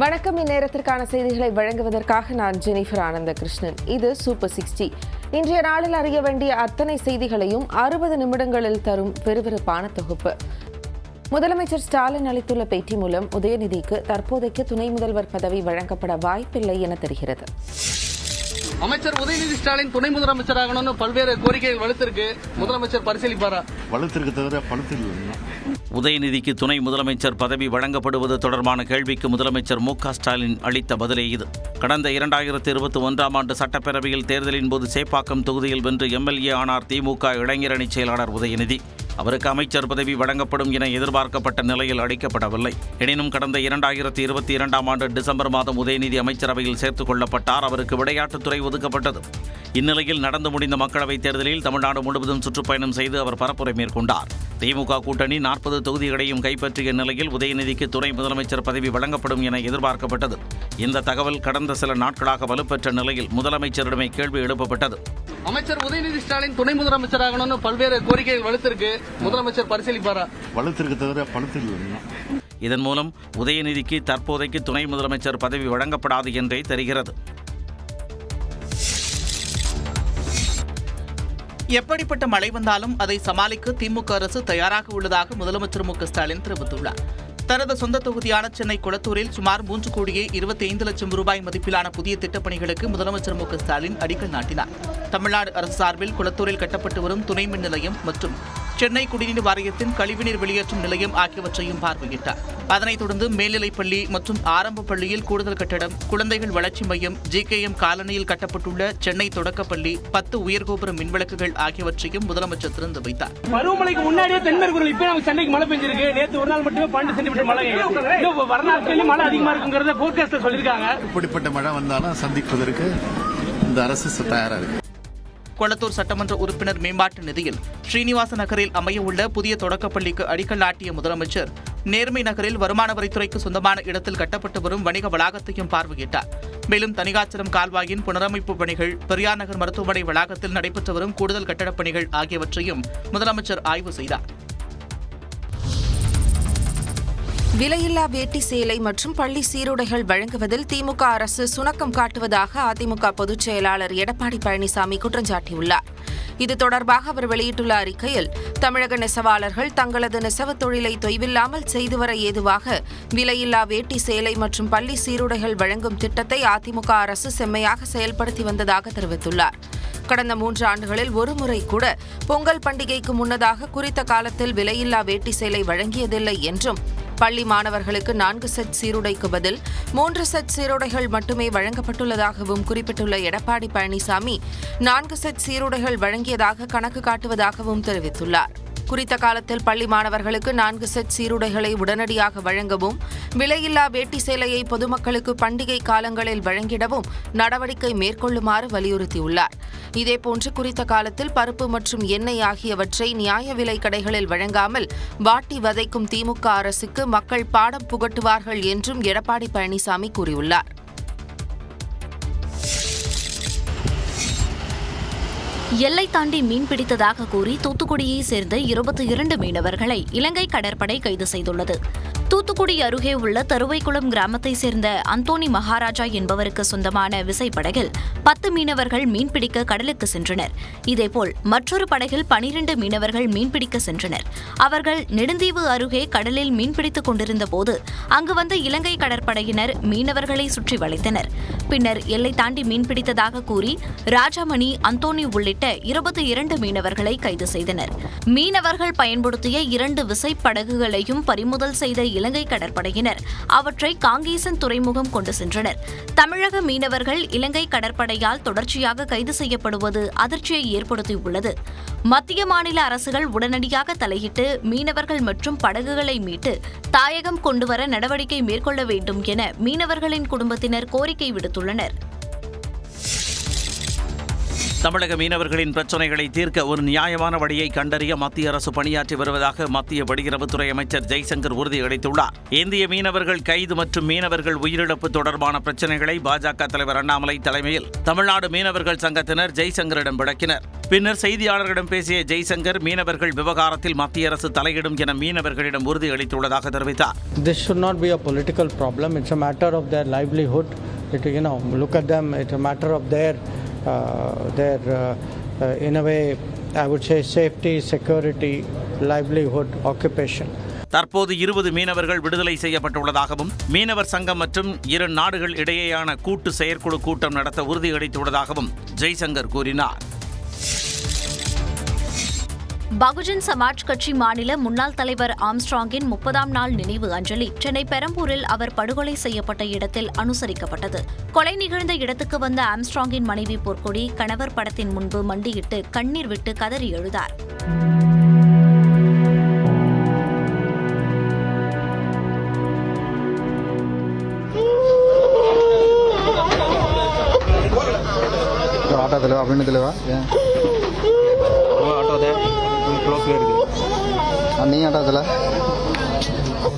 வணக்கம். இந்நேரத்திற்கான செய்திகளை வழங்குவதற்காக நான் ஜெனிஃபர் ஆனந்தகிருஷ்ணன். இது சூப்பர் 60. இன்றைய நாளில் அறிய வேண்டிய அத்தனை செய்திகளையும் 60 நிமிடங்களில் தரும் விறுவிறுப்பான தொகுப்பு. முதலமைச்சர் ஸ்டாலின் அளித்துள்ள பேட்டி மூலம் உதயநிதிக்கு தற்போதைக்கு துணை முதல்வர் பதவி வழங்கப்பட வாய்ப்பில்லை என தெரிகிறது. அமைச்சர் உதயநிதி ஸ்டாலின் துணை முதலமைச்சராகணும்னு பல்வேறு கோரிக்கைகள் வலுத்திருக்கு. முதலமைச்சர் பரிசீலிப்பாரா? வலுத்திருக்கு தவிர பணத்தில் உதயநிதிக்கு துணை முதலமைச்சர் பதவி வழங்கப்படுவது தொடர்பான கேள்விக்கு முதலமைச்சர் மு.க. ஸ்டாலின் அளித்த பதிலே இது. கடந்த 2021ஆம் ஆண்டு சட்டப்பேரவையில் தேர்தலின் போது சேப்பாக்கம் தொகுதியில் வென்று எம்எல்ஏ ஆனார் திமுக இளைஞரணி செயலாளர் உதயநிதி. அவருக்கு அமைச்சர் பதவி வழங்கப்படும் என எதிர்பார்க்கப்பட்ட நிலையில் அளிக்கப்படவில்லை. எனினும் கடந்த 2022ஆம் ஆண்டு டிசம்பர் மாதம் உதயநிதி அமைச்சரவையில் சேர்த்துக் கொள்ளப்பட்டார். அவருக்கு விளையாட்டுத்துறை ஒதுக்கப்பட்டது. இந்நிலையில் நடந்து முடிந்த மக்களவைத் தேர்தலில் தமிழ்நாடு முழுவதும் சுற்றுப்பயணம் செய்து அவர் பரப்புரை மேற்கொண்டார். திமுக கூட்டணி 40 தொகுதிகளையும் கைப்பற்றிய நிலையில் உதயநிதிக்கு துணை முதலமைச்சர் பதவி வழங்கப்படும் என எதிர்பார்க்கப்பட்டது. இந்த தகவல் கடந்த சில நாட்களாக வலுப்பெற்ற நிலையில் முதலமைச்சரிடமே கேள்வி எழுப்பப்பட்டது. அமைச்சர் உதயநிதி ஸ்டாலின் துணை முதலமைச்சராகணும்னு பல்வேறு கோரிக்கைகள் வலுத்திருக்கு. முதலமைச்சர் பரிசீலிப்பாரா? வலுத்திருக்கு தவிர பணத்தில் இதன் மூலம் உதயநிதிக்கு தற்போதைக்கு துணை முதலமைச்சர் பதவி வழங்கப்படாது என்றே தெரிகிறது. எப்படிப்பட்ட மழை வந்தாலும் அதை சமாளிக்க திமுக அரசு தயாராக உள்ளதாக முதலமைச்சர் மு.க. ஸ்டாலின் தெரிவித்துள்ளார். தனது சொந்த தொகுதியான சென்னை குளத்தூரில் சுமார் 3,25,00,000 ரூபாய் மதிப்பிலான புதிய திட்டப்பணிகளுக்கு முதலமைச்சர் மு.க. ஸ்டாலின் அடிக்கல் நாட்டினார். தமிழ்நாடு அரசு சார்பில் குளத்தூரில் கட்டப்பட்டு வரும் துணை மின் நிலையம் மற்றும் சென்னை குடிநீர் வாரியத்தின் கழிவுநீர் வெளியேற்றும் நிலையம் ஆகியவற்றையும் பார்வையிட்டார். அதனைத் தொடர்ந்து மேல்நிலைப்பள்ளி மற்றும் ஆரம்ப பள்ளியில் கூடுதல் கட்டடம், குழந்தைகள் வளர்ச்சி மையம், GKM காலனியில் கட்டப்பட்டுள்ள சென்னை தொடக்கப்பள்ளி, 10 உயர்கோபுர மின்விளக்குகள் ஆகியவற்றையும் முதலமைச்சர் திறந்து வைத்தார். பருவமழைக்கு முன்னாடியே தென்மேற்கு இப்ப நமக்கு சென்னைக்கு மழை பெஞ்சிருக்கு. நேற்று ஒரு நாள் மட்டுமே 12 சென்டிமீட்டர் மழை. வரலாற்றிலும் மழை அதிகமா இருக்குங்கிறத போர்காஸ்டர் சொல்லியிருக்காங்க. இப்படிப்பட்ட மழை வந்தாலும் சந்திப்பதற்கு இந்த அரசு தயாரா இருக்கு. கொளத்தூர் சட்டமன்ற உறுப்பினர் மேம்பாட்டு நிதியில் ஸ்ரீனிவாச நகரில் அமைய உள்ள புதிய தொடக்கப்பள்ளிக்கு அடிக்கல் நாட்டிய முதலமைச்சர் நேர்மை நகரில் வருமான வரித்துறைக்கு சொந்தமான இடத்தில் கட்டப்பட்டு வரும் வணிக வளாகத்தையும் பார்வையிட்டார். மேலும் தனிகாச்சலம் கால்வாயின் புனரமைப்பு பணிகள், பெரியார் நகர் மருத்துவமனை வளாகத்தில் நடைபெற்று வரும் கூடுதல் கட்டடப் பணிகள் ஆகியவற்றையும் முதலமைச்சர் ஆய்வு செய்தார். விலையில்லா வேட்டி சேலை மற்றும் பள்ளி சீருடைகள் வழங்குவதில் திமுக அரசு சுணக்கம் காட்டுவதாக அதிமுக பொதுச் செயலாளர் எடப்பாடி பழனிசாமி குற்றம் சாட்டியுள்ளார். இது தொடர்பாக அவர் வெளியிட்டுள்ள அறிக்கையில், தமிழக நெசவாளர்கள் தங்களது நெசவு தொழிலை தொய்வில்லாமல் செய்து வர ஏதுவாக விலையில்லா வேட்டி சேலை மற்றும் பள்ளி சீருடைகள் வழங்கும் திட்டத்தை அதிமுக அரசு செம்மையாக செயல்படுத்தி வந்ததாக தெரிவித்துள்ளார். கடந்த 3 ஆண்டுகளில் ஒருமுறை கூட பொங்கல் பண்டிகைக்கு முன்னதாக குறித்த காலத்தில் விலையில்லா வேட்டி சேலை வழங்கியதில்லை என்றும், பள்ளி மாணவர்களுக்கு 4 செட் சீருடைக்கு பதில் 3 செட் சீருடைகள் மட்டுமே வழங்கப்பட்டுள்ளதாகவும் குறிப்பிட்டுள்ள எடப்பாடி பழனிசாமி 4 செட் சீருடைகள் வழங்கியதாக கணக்கு காட்டுவதாகவும் தெரிவித்துள்ளார். குறித்த காலத்தில் பள்ளி மாணவர்களுக்கு 4 செட் சீருடைகளை உடனடியாக வழங்கவும், விலையில்லா வேட்டி சேலையை பொதுமக்களுக்கு பண்டிகை காலங்களில் வழங்கிடவும் நடவடிக்கை மேற்கொள்ளுமாறு வலியுறுத்தியுள்ளார். இதேபோன்று குறித்த காலத்தில் பருப்பு மற்றும் எண்ணெய் ஆகியவற்றை நியாய விலை கடைகளில் வழங்காமல் வாட்டி வதைக்கும் திமுக அரசுக்கு மக்கள் பாடம் புகட்டுவார்கள் என்றும் எடப்பாடி பழனிசாமி கூறியுள்ளார். எல்லை தாண்டி மீன் பிடித்ததாக கூறி தூத்துக்குடியை சேர்ந்த 22 மீனவர்களை இலங்கை கடற்படை கைது செய்துள்ளது. தூத்துக்குடி அருகே உள்ள தருவைக்குளம் கிராமத்தை சேர்ந்த அந்தோணி மகாராஜா என்பவருக்கு சொந்தமான விசைப்படகில் 10 மீனவர்கள் மீன்பிடிக்க கடலுக்கு சென்றனர். இதேபோல் மற்றொரு படகில் 12 மீனவர்கள் மீன்பிடிக்க சென்றனர். அவர்கள் நெடுந்தீவு அருகே கடலில் மீன்பிடித்துக் கொண்டிருந்த போது அங்கு வந்த இலங்கை கடற்படையினர் மீனவர்களை சுற்றி வளைத்தனர். பின்னர் எல்லை தாண்டி மீன்பிடித்ததாக கூறி ராஜாமணி, அந்தோணி உள்ளிட்ட 22 மீனவர்களை கைது செய்தனர். மீனவர்கள் பயன்படுத்திய 2 விசைப்படகுகளையும் பறிமுதல் செய்த இலங்கை கடற்படையினர் அவற்றை காங்கேசன் துறைமுகம் கொண்டு சென்றனர். தமிழக மீனவர்கள் இலங்கை கடற்படையால் தொடர்ச்சியாக கைது செய்யப்படுவது அதிர்ச்சியை ஏற்படுத்தியுள்ளது. மத்திய மாநில அரசுகள் உடனடியாக தலையிட்டு மீனவர்கள் மற்றும் படகுகளை மீட்டு தாயகம் கொண்டுவர நடவடிக்கை மேற்கொள்ள வேண்டும் என மீனவர்களின் குடும்பத்தினர் கோரிக்கை விடுத்துள்ளனர். தமிழக மீனவர்களின் பிரச்சினைகளை தீர்க்க ஒரு நியாயமான வழியை கண்டறிய மத்திய அரசு பணியாற்றி வருவதாக மத்திய வெளியுறவுத்துறை அமைச்சர் ஜெய்சங்கர் உறுதியளித்துள்ளார். இந்திய மீனவர்கள் கைது மற்றும் மீனவர்கள் உயிரிழப்பு தொடர்பான பிரச்சினைகளை பாஜக தலைவர் அண்ணாமலை தலைமையில் தமிழ்நாடு மீனவர்கள் சங்கத்தினர் ஜெய்சங்கரிடம் விளக்கினர். பின்னர் செய்தியாளர்களிடம் பேசிய ஜெய்சங்கர் மீனவர்கள் விவகாரத்தில் மத்திய அரசு தலையிடும் என மீனவர்களிடம் உறுதியளித்துள்ளதாக தெரிவித்தார். This should not be a political problem. It's a matter of their livelihood. Look at them. It's a matter of their in a way, I would say, safety, security, livelihood, occupation. தற்போது 20 மீனவர்கள் விடுதலை செய்யப்பட்டுள்ளதாகவும் மீனவர் சங்கம் மற்றும் இரு நாடுகள் இடையேயான கூட்டு செயற்குழு கூட்டம் நடத்த உறுதியளித்துள்ளதாகவும் ஜெய்சங்கர் கூறினார். பகுஜன் சமாஜ் கட்சி மாநில முன்னாள் தலைவர் ஆம்ஸ்ட்ராங்கின் 30ஆம் நாள் நினைவு அஞ்சலி சென்னை பெரம்பூரில் அவர் படுகொலை செய்யப்பட்ட இடத்தில் அனுசரிக்கப்பட்டது. கொலை நிகழ்ந்த இடத்துக்கு வந்த ஆம்ஸ்ட்ராங்கின் மனைவி பொற்கொடி கணவர் படத்தின் முன்பு மண்டியிட்டு கண்ணீர் விட்டு கதறி எழுதார்.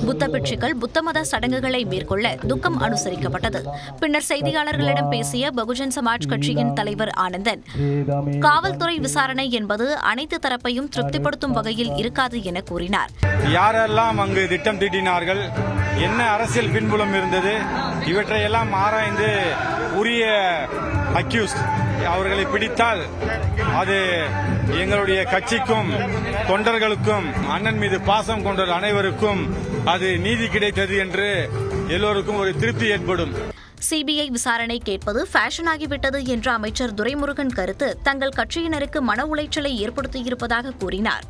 புத்த பிட்சுக்கள் புத்தமத சடங்குகளை மேற்கொள்ள துக்கம் அனுசரிக்கப்பட்டது. பின்னர் செய்தியாளர்களிடம் பேசிய பகுஜன் சமாஜ் கட்சியின் தலைவர் ஆனந்தன், காவல்துறை விசாரணை என்பது அனைத்து தரப்பையும் திருப்திப்படுத்தும் வகையில் இருக்காது என கூறினார். யாரெல்லாம் அங்கு திட்டம் தீட்டினார்கள், என்ன அரசியல் பின்புலம் இருந்தது, இவற்றையெல்லாம் ஆராய்ந்து உரிய அக்யூஸ்ட் அவர்களை பிடித்தால் அது எங்களுடைய கட்சிக்கும் தொண்டர்களுக்கும் அண்ணன் மீது பாசம் கொண்ட அனைவருக்கும் அது நீதி கிடைத்தது என்று எல்லோருக்கும் ஒரு திருப்தி ஏற்படும். சிபிஐ விசாரணை கேட்பது ஃபேஷன் ஆகிவிட்டது என்ற அமைச்சர் துரைமுருகன் கருத்து தங்கள் கட்சியினருக்கு மன உளைச்சலை ஏற்படுத்தியிருப்பதாக கூறினார்.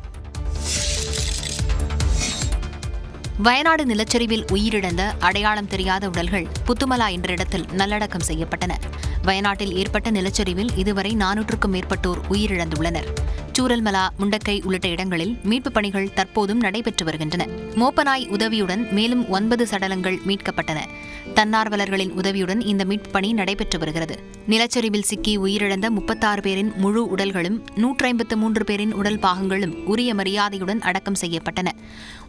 வயநாடு நிலச்சரிவில் உயிரிழந்த அடையாளம் தெரியாத உடல்கள் புத்துமலா என்ற இடத்தில் நல்லடக்கம் செய்யப்பட்டன. வயநாட்டில் ஏற்பட்ட நிலச்சரிவில் இதுவரை 400க்கும் மேற்பட்டோர் உயிரிழந்துள்ளனர். சூரல்மலா, முண்டக்கை உள்ளிட்ட இடங்களில் மீட்புப் பணிகள் தற்போதும் நடைபெற்று வருகின்றன. மோப்பநாய் உதவியுடன் மேலும் 9 சடலங்கள் மீட்கப்பட்டன. தன்னார்வலர்களின் உதவியுடன் இந்த மீட்புப் பணி நடைபெற்று வருகிறது. நிலச்சரிவில் சிக்கி உயிரிழந்த 36 பேரின் முழு உடல்களும் 153 பேரின் உடல் பாகங்களும் உரிய மரியாதையுடன் அடக்கம் செய்யப்பட்டன.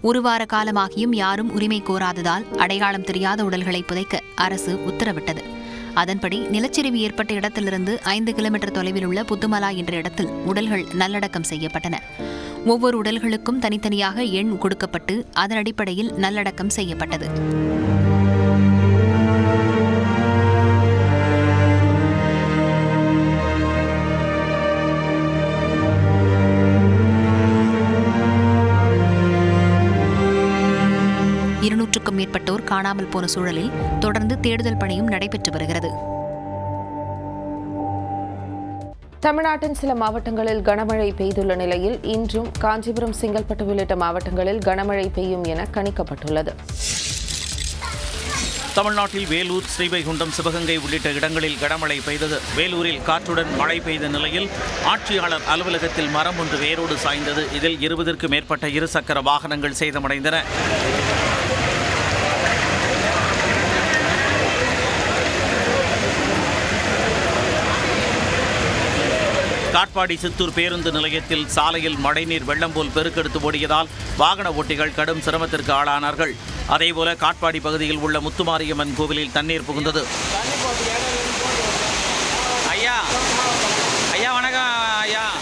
ஒரு வார காலமாகியும் யாரும் உரிமை கோராததால் அடையாளம் தெரியாத உடல்களை புதைக்க அரசு உத்தரவிட்டது. அதன்படி நிலச்சரிவு ஏற்பட்ட இடத்திலிருந்து 5 கிலோமீட்டர் தொலைவில் உள்ள புத்துமலா என்ற இடத்தில் உடல்கள் நல்லடக்கம் செய்யப்பட்டன. ஒவ்வொரு உடல்களுக்கும் தனித்தனியாக எண் கொடுக்கப்பட்டு அதன் அடிப்படையில் நல்லடக்கம் செய்யப்பட்டது. க்கும் மேற்பட்டோர் காணாமல் போன சூழலில் தொடர்ந்து தேடுதல் பணியும் நடைபெற்று வருகிறது. தமிழ்நாட்டின் சில மாவட்டங்களில் கனமழை பெய்துள்ள நிலையில் இன்றும் காஞ்சிபுரம், செங்கல்பட்டு உள்ளிட்ட மாவட்டங்களில் கனமழை பெய்யும் என கணிக்கப்பட்டுள்ளது. தமிழ்நாட்டில் வேலூர், ஸ்ரீவைகுண்டம், சிவகங்கை உள்ளிட்ட இடங்களில் கனமழை பெய்தது. வேலூரில் காற்றுடன் மழை பெய்த நிலையில் ஆட்சியாளர் அலுவலகத்தில் மரம் ஒன்று வேரோடு சாய்ந்தது. இதில் 20க்கும் மேற்பட்ட இருசக்கர வாகனங்கள் சேதமடைந்தன. காட்பாடி சித்தூர் பேருந்து நிலையத்தில் சாலையில் மழைநீர் வெள்ளம் போல் பெருக்கெடுத்து ஓடியதால் வாகன ஓட்டிகள் கடும் சிரமத்திற்கு ஆளானார்கள். அதேபோல காட்பாடி பகுதியில் உள்ள முத்துமாரியம்மன் கோவிலில் தண்ணீர் புகுந்தது.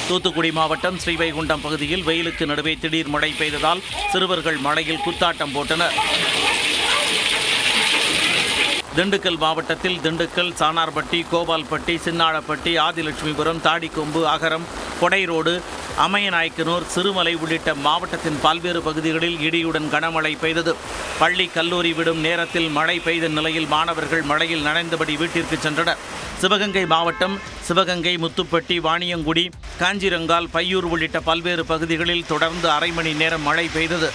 தூத்துக்குடி மாவட்டம் ஸ்ரீவைகுண்டம் பகுதியில் வெயிலுக்கு நடுவே திடீர் மழை பெய்ததால் சிறுவர்கள் மழையில் குத்தாட்டம் போட்டனர். திண்டுக்கல் மாவட்டத்தில் திண்டுக்கல், சானார்பட்டி, கோபால்பட்டி, சின்னாளப்பட்டி, ஆதிலட்சுமிபுரம், தாடிக்கொம்பு, அகரம், கொடைரோடு, அம்மையநாயக்கனூர், சிறுமலை உள்ளிட்ட மாவட்டத்தின் பல்வேறு பகுதிகளில் இடியுடன் கனமழை பெய்தது. பள்ளி, கல்லூரி விடும் நேரத்தில் மழை பெய்த நிலையில் மாணவர்கள் மழையில் நனைந்தபடி வீட்டிற்கு சென்றனர். சிவகங்கை மாவட்டம் சிவகங்கை, முத்துப்பட்டி, வாணியங்குடி, காஞ்சிரங்கால், பையூர் உள்ளிட்ட பல்வேறு பகுதிகளில் தொடர்ந்து அரை மணி நேரம் மழை பெய்தது.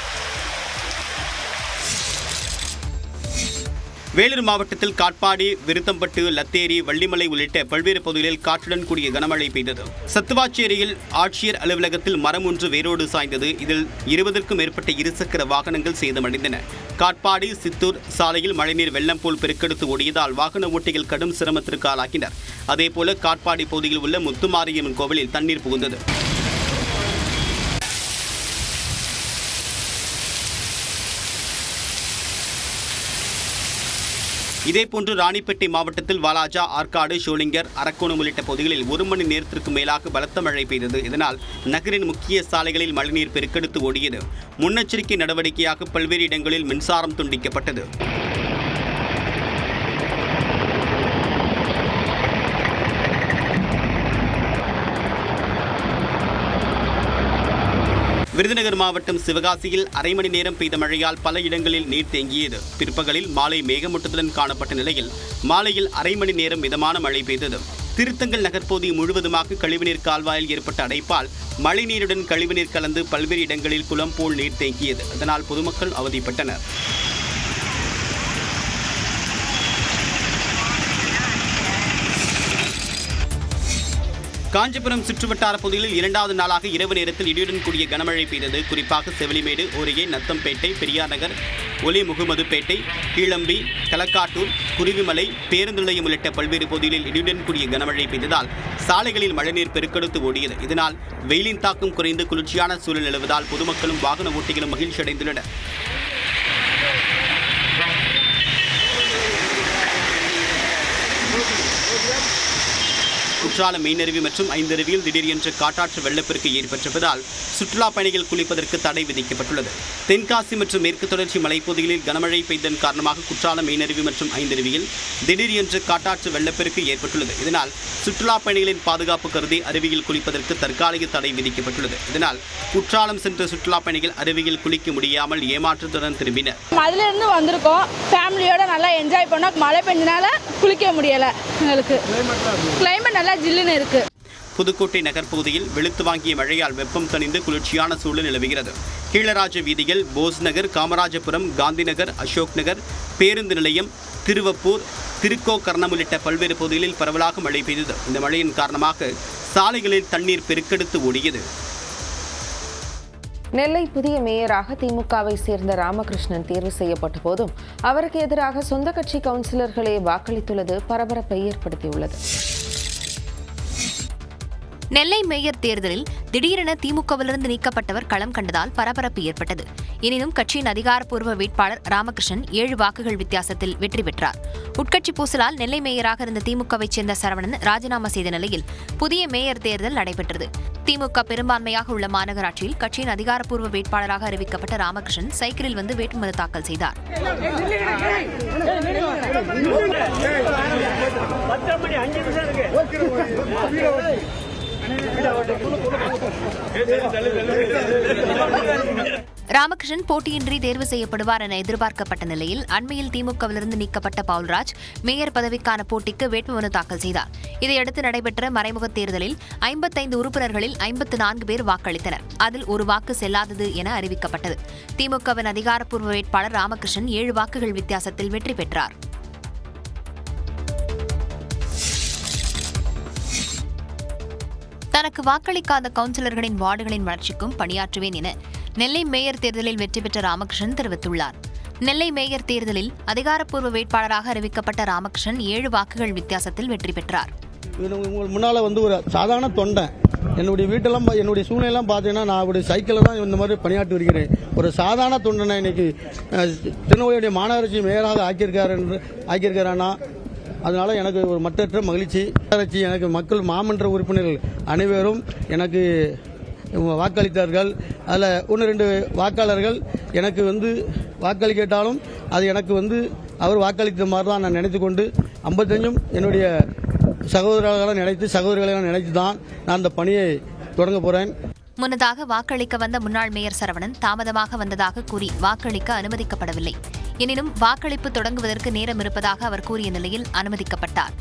வேலூர் மாவட்டத்தில் காட்பாடி, விருத்தம்பட்டு, லத்தேரி, வள்ளிமலை உள்ளிட்ட பல்வேறு பகுதிகளில் காற்றுடன் கூடிய கனமழை பெய்தது. சத்துவாச்சேரியில் ஆட்சியர் அலுவலகத்தில் மரம் ஒன்று வேரோடு சாய்ந்தது. இதில் 20க்கும் மேற்பட்ட இருசக்கர வாகனங்கள் சேதமடைந்தன. காட்பாடி சித்தூர் சாலையில் மழைநீர் வெள்ளம் போல் பெருக்கெடுத்து ஓடியதால் வாகன ஓட்டிகள் கடும் சிரமத்திற்கு ஆளாகினர். அதேபோல காட்பாடி பகுதியில் உள்ள முத்துமாரியம்மன் கோவிலில் தண்ணீர் புகுந்தது. இதேபோன்று ராணிப்பேட்டை மாவட்டத்தில் வாலாஜா, ஆற்காடு, ஷோலிங்கர், அரக்கோணம் உள்ளிட்ட பகுதிகளில் 1 மணி நேரத்திற்கு மேலாக பலத்த மழை பெய்தது. இதனால் நகரின் முக்கிய சாலைகளில் மழைநீர் பெருக்கெடுத்து ஓடியது. முன்னெச்சரிக்கை நடவடிக்கையாக பல்வேறு இடங்களில் மின்சாரம் துண்டிக்கப்பட்டது. விருதுநகர் மாவட்டம் சிவகாசியில் அரை மணி நேரம் பெய்த மழையால் பல இடங்களில் நீர் தேங்கியது. பிற்பகலில் மாலை மேகமூட்டத்துடன் காணப்பட்ட நிலையில் மாலையில் அரை மணி நேரம் மிதமான மழை பெய்தது. திருத்தங்கல் நகர்பகுதி முழுவதுமாக கழிவுநீர் கால்வாயில் ஏற்பட்ட அடைப்பால் மழைநீருடன் கழிவுநீர் கலந்து பல்வேறு இடங்களில் குளம் போல் நீர் தேங்கியது. அதனால் பொதுமக்கள் அவதிப்பட்டனர். காஞ்சிபுரம் சுற்றுவட்டார பகுதிகளில் 2வது நாளாக இரவு நேரத்தில் இடியுடன் கூடிய கனமழை பெய்தது. குறிப்பாக செவிலிமேடு, ஓரிகை, நத்தம்பேட்டை, பெரியார் நகர், ஒலி முகமதுப்பேட்டை, கீழம்பி, களக்காட்டூர், குருவிமலை, பேருந்து நிலையம் உள்ளிட்ட பல்வேறு பகுதிகளில் இடியுடன் கூடிய கனமழை பெய்ததால் சாலைகளில் மழைநீர் பெருக்கெடுத்து ஓடியது. இதனால் வெயிலின் தாக்கம் குறைந்து குளிர்ச்சியான சூழல் நிலவுவதால் பொதுமக்களும் வாகன ஓட்டிகளும் மகிழ்ச்சி அடைந்துள்ளனர். குற்றாலம் மெயினருவி மற்றும் ஐந்தருவியில் திடீர் என்ற காட்டாற்று வெள்ளப்பெருக்கு ஏற்பட்டிருப்பதால் சுற்றுலா பயணிகள் குளிப்பதற்கு தடை விதிக்கப்பட்டுள்ளது. தென்காசி மற்றும் மேற்கு தொடர்ச்சி மலைப்பகுதிகளில் கனமழை பெய்ததன் காரணமாக குற்றாலம் மெயினருவி மற்றும் ஐந்தருவியில் திடீர் என்ற காட்டாற்று வெள்ளப்பெருக்கு ஏற்பட்டுள்ளது. இதனால் சுற்றுலா பயணிகளின் பாதுகாப்பு கருதி அருவியில் குளிப்பதற்கு தற்காலிக தடை விதிக்கப்பட்டுள்ளது. இதனால் குற்றாலம் சென்ற சுற்றுலா பயணிகள் அருவியில் குளிக்க முடியாமல் ஏமாற்றத்துடன் திரும்பினர். மதுரையிலிருந்து வந்திருக்கோம், ஃபேமிலியோட நல்லா என்ஜாய் பண்ணோம். மழை பெஞ்சனால குளிக்க முடியல. எங்களுக்கு கிளைமேட் நல்லா ஜில்லுன்னு இருக்கு. புதுக்கோட்டை நகர் பகுதியில் வெளுத்து வாங்கிய மழையால் வெப்பம் தணிந்து குளிர்ச்சியான சூழல் நிலவுகிறது. கீழராஜ வீதியில் போஸ் நகர், காமராஜபுரம், காந்தி நகர், அசோக் நகர், பேருந்து நிலையம், திருவப்பூர், திருக்கோக்கர்ணம் உள்ளிட்ட பல்வேறு பகுதிகளில் பரவலாக மழை பெய்தது. இந்த மழையின் காரணமாக சாலைகளில் தண்ணீர் பெருக்கெடுத்து ஓடியது. நெல்லை புதிய மேயராக திமுகவை சேர்ந்த ராமகிருஷ்ணன் தேர்வு செய்யப்பட்ட போதும் அவருக்கு எதிராக சொந்த கட்சி கவுன்சிலர்களே வாக்களித்துள்ளது பரபரப்பை ஏற்படுத்தியுள்ளது. நெல்லை மேயர் தேர்தலில் திடீரென திமுகவிலிருந்து நீக்கப்பட்டவர் களம் கண்டதால் பரபரப்பு ஏற்பட்டது. எனினும் கட்சியின் அதிகாரப்பூர்வ வேட்பாளர் ராமகிருஷ்ணன் 7 வாக்குகள் வித்தியாசத்தில் வெற்றி பெற்றார். உட்கட்சி பூசலால் நெல்லை மேயராக இருந்த திமுகவைச் சேர்ந்த சரவணன் ராஜினாமா செய்த நிலையில் புதிய மேயர் தேர்தல் நடைபெற்றது. திமுக பெரும்பான்மையாக உள்ள மாநகராட்சியில் கட்சியின் அதிகாரப்பூர்வ வேட்பாளராக அறிவிக்கப்பட்ட ராமகிருஷ்ணன் சைக்கிளில் வந்து வேட்புமனு தாக்கல் செய்தார். ராமகிருஷ்ணன் போட்டியின்றி தேர்வு செய்யப்படுவார் என எதிர்பார்க்கப்பட்ட நிலையில் அண்மையில் திமுகவிலிருந்து நீக்கப்பட்ட பவுல்ராஜ் மேயர் பதவிக்கான போட்டிக்கு வேட்புமனு தாக்கல் செய்தார். இதையடுத்து நடைபெற்ற மறைமுக தேர்தலில் 55 உறுப்பினர்களில் 54 பேர் வாக்களித்தனர். அதில் ஒரு வாக்கு செல்லாதது என அறிவிக்கப்பட்டது. திமுகவின் அதிகாரப்பூர்வ வேட்பாளர் ராமகிருஷ்ணன் 7 வாக்குகள் வித்தியாசத்தில் வெற்றி பெற்றார். தனக்கு வாக்களிக்காத கவுன்சிலர்களின் வார்டுகளின் வளர்ச்சிக்கும் பணியாற்றுவேன் என நெல்லை மேயர் தேர்தலில் வெற்றி பெற்ற ராமகிருஷ்ணன் தெரிவித்துள்ளார். நெல்லை மேயர் தேர்தலில் அதிகாரப்பூர்வ வேட்பாளராக அறிவிக்கப்பட்ட ராமகிருஷ்ணன் 7 வாக்குகள் வித்தியாசத்தில் வெற்றி பெற்றார். முன்னால் ஒரு சாதாரண தொண்டை, என்னுடைய வீட்டெல்லாம் என்னுடைய சூழ்நிலையெல்லாம் பார்த்தீங்கன்னா நான் அப்படி சைக்கிளில் தான் இந்த மாதிரி பணியாற்றி வருகிறேன். ஒரு சாதாரண தொண்டனை இன்னைக்கு திருநெல்வேலியுடைய மாநகராட்சி மேயராக ஆக்கியிருக்கிறானா, அதனால எனக்கு ஒரு மற்றற்ற மகிழ்ச்சி. எனக்கு மக்கள் மாமன்ற உறுப்பினர்கள் அனைவரும் எனக்கு வாக்களித்தார்கள். அதில் 1-2 வாக்காளர்கள் எனக்கு வாக்களிக்கட்டாலும் அது எனக்கு அவர் வாக்களித்த மாதிரி தான் நான் நினைத்து கொண்டு 55ம் என்னுடைய சகோதரிகளை நினைத்து தான் நான் அந்த பணியை தொடங்க போகிறேன். முன்னதாக வாக்களிக்க வந்த முன்னாள் மேயர் சரவணன் தாமதமாக வந்ததாக கூறி வாக்களிக்க அனுமதிக்கப்படவில்லை. எனினும் வாக்களிப்பு தொடங்குவதற்கு நேரம் இருப்பதாக அவர் கூறிய நிலையில் அனுமதிக்கப்பட்டார்.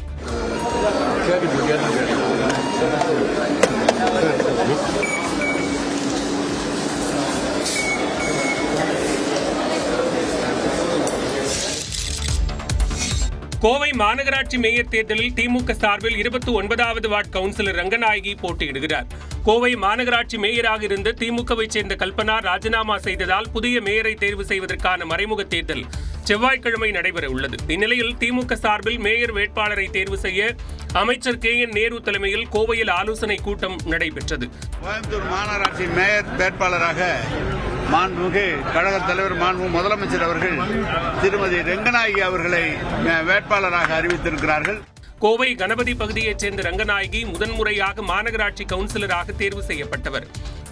கோவை மாநகராட்சி மேயர் தேர்தலில் திமுக சார்பில் 29வது வார்டு கவுன்சிலர் ரங்கநாயகி போட்டியிடுகிறார். கோவை மாநகராட்சி மேயராக இருந்த திமுகவை சேர்ந்த கல்பனா ராஜினாமா செய்ததால் புதிய மேயரை தேர்வு செய்வதற்கான மறைமுக தேர்தல் செவ்வாய்க்கிழமை நடைபெற உள்ளது. இந்நிலையில் திமுக சார்பில் மேயர் வேட்பாளரை தேர்வு செய்ய அமைச்சர் KN நேரு தலைமையில் கோவையில் ஆலோசனை கூட்டம் நடைபெற்றது. கோயம்புத்தூர் மாநகராட்சி மேயர் வேட்பாளராக மாண்புமிகு கழக தலைவர் மாண்பு முதலமைச்சர் அவர்கள் திருமதி ரங்கநாயகி அவர்களை வேட்பாளராக அறிவித்திருக்கிறார்கள். கோவை கணபதி பகுதியைச் சேர்ந்த ரங்கநாயகி முதன்முறையாக மாநகராட்சி கவுன்சிலராக தேர்வு செய்யப்பட்டவர்.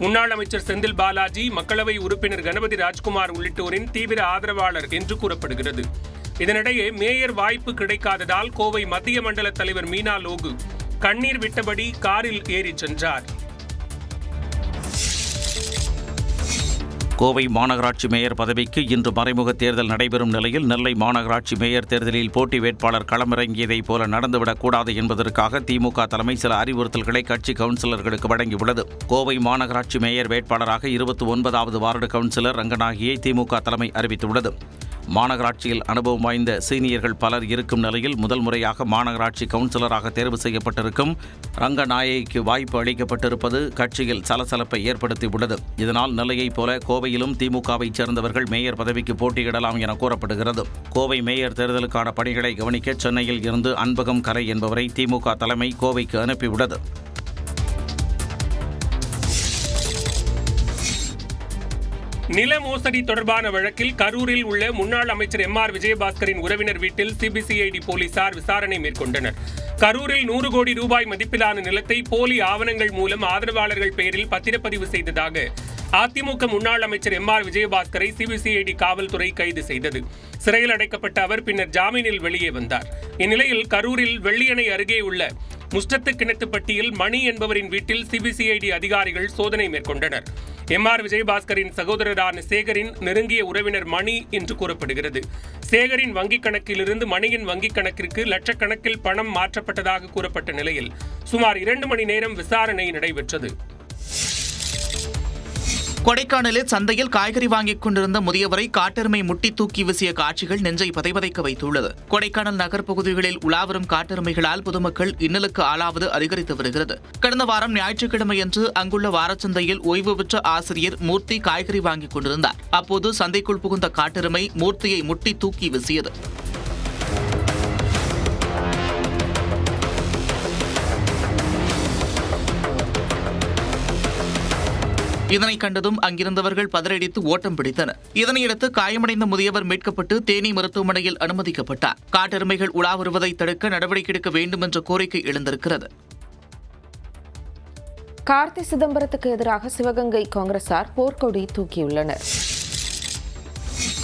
முன்னாள் அமைச்சர் செந்தில் பாலாஜி, மக்களவை உறுப்பினர் கணபதி ராஜ்குமார் உள்ளிட்டோரின் தீவிர ஆதரவாளர் என்று கூறப்படுகிறது. இதனிடையே மேயர் வாய்ப்பு கிடைக்காததால் கோவை மத்திய மண்டல தலைவர் மீனா லோகு கண்ணீர் விட்டபடி காரில் ஏறி சென்றார். கோவை மாநகராட்சி மேயர் பதவிக்கு இன்று மறைமுக தேர்தல் நடைபெறும் நிலையில் நெல்லை மாநகராட்சி மேயர் தேர்தலில் போட்டி வேட்பாளர் களமிறங்கியதைப் போல நடந்துவிடக்கூடாது என்பதற்காக திமுக தலைமை சில அறிவுறுத்தல்களை கட்சி கவுன்சிலர்களுக்கு வழங்கியுள்ளது. கோவை மாநகராட்சி மேயர் வேட்பாளராக 29வது வார்டு கவுன்சிலர் ரங்கநாயகியை திமுக தலைமை அறிவித்துள்ளது. மாநகராட்சியில் அனுபவம் வாய்ந்த சீனியர்கள் பலர் இருக்கும் நிலையில் முதல் முறையாக மாநகராட்சி கவுன்சிலராக தேர்வு செய்யப்பட்டிருக்கும் ரங்கநாயகிக்கு வாய்ப்பு அளிக்கப்பட்டிருப்பது கட்சியில் சலசலப்பை ஏற்படுத்தியுள்ளது. இதனால் நெல்லையைப் போல கோவையிலும் திமுகவைச் சேர்ந்தவர்கள் மேயர் பதவிக்கு போட்டியிடலாம் என கூறப்படுகிறது. கோவை மேயர் தேர்தலுக்கான பணிகளை கவனிக்க சென்னையில் இருந்து அன்பகம் கரை என்பவரை திமுக தலைமை கோவைக்கு அனுப்பியுள்ளது. நில மோசடி தொடர்பான வழக்கில் கரூரில் உள்ள முன்னாள் அமைச்சர் MR விஜயபாஸ்கரின் உறவினர் வீட்டில் CBCID போலீசார் விசாரணை மேற்கொண்டனர். கரூரில் 100 கோடி ரூபாய் மதிப்பிலான நிலத்தை போலி ஆவணங்கள் மூலம் ஆதரவாளர்கள் பெயரில் பத்திரப்பதிவு செய்ததாக அதிமுக முன்னாள் அமைச்சர் MR விஜயபாஸ்கரை CBCID காவல்துறை கைது செய்தது. சிறையில் அடைக்கப்பட்ட அவர் பின்னர் ஜாமீனில் வெளியே வந்தார். இந்நிலையில் கரூரில் வெள்ளியணை அருகே உள்ள முஸ்டத்து கிணத்துப்பட்டியில் மணி என்பவரின் வீட்டில் CBCID அதிகாரிகள் சோதனை மேற்கொண்டனர். MR விஜயபாஸ்கரின் சகோதரரான சேகரின் நெருங்கிய உறவினர் மணி என்று கூறப்படுகிறது. சேகரின் வங்கிக் கணக்கிலிருந்து மணியின் வங்கிக் கணக்கிற்கு லட்சக்கணக்கில் பணம் மாற்றப்பட்டதாக கூறப்பட்ட நிலையில் சுமார் 2 மணி நேரம் விசாரணை நடைபெற்றது. கொடைக்கானலில் சந்தையில் காய்கறி வாங்கிக் கொண்டிருந்த முதியவரை காட்டெருமை முட்டி தூக்கி வீசிய காட்சிகள் நெஞ்சை பதைபதைக்க வைத்துள்ளது. கொடைக்கானல் நகர் பகுதிகளில் உலாவரும் காட்டெருமைகளால் பொதுமக்கள் இன்னலுக்கு ஆளாவது அதிகரித்து வருகிறது. கடந்த வாரம் ஞாயிற்றுக்கிழமையன்று அங்குள்ள வாரச்சந்தையில் ஓய்வு பெற்ற ஆசிரியர் மூர்த்தி காய்கறி வாங்கிக் கொண்டிருந்தார். அப்போது சந்தைக்குள் புகுந்த காட்டெருமை மூர்த்தியை முட்டி தூக்கி வீசியது. இதனை கண்டதும் அங்கிருந்தவர்கள் பதறடித்து ஓட்டம் பிடித்தனர். இதனையடுத்து காயமடைந்த முதியவர் மீட்கப்பட்டு தேனி மருத்துவமனையில் அனுமதிக்கப்பட்டார். காட்டெருமைகள் உலா வருவதை தடுக்க நடவடிக்கை எடுக்க வேண்டும் என்ற கோரிக்கை எழுந்திருக்கிறது. கார்த்தி சிதம்பரத்துக்கு எதிராக சிவகங்கை காங்கிரசார் போர்க்கொடி தூக்கியுள்ளனர்.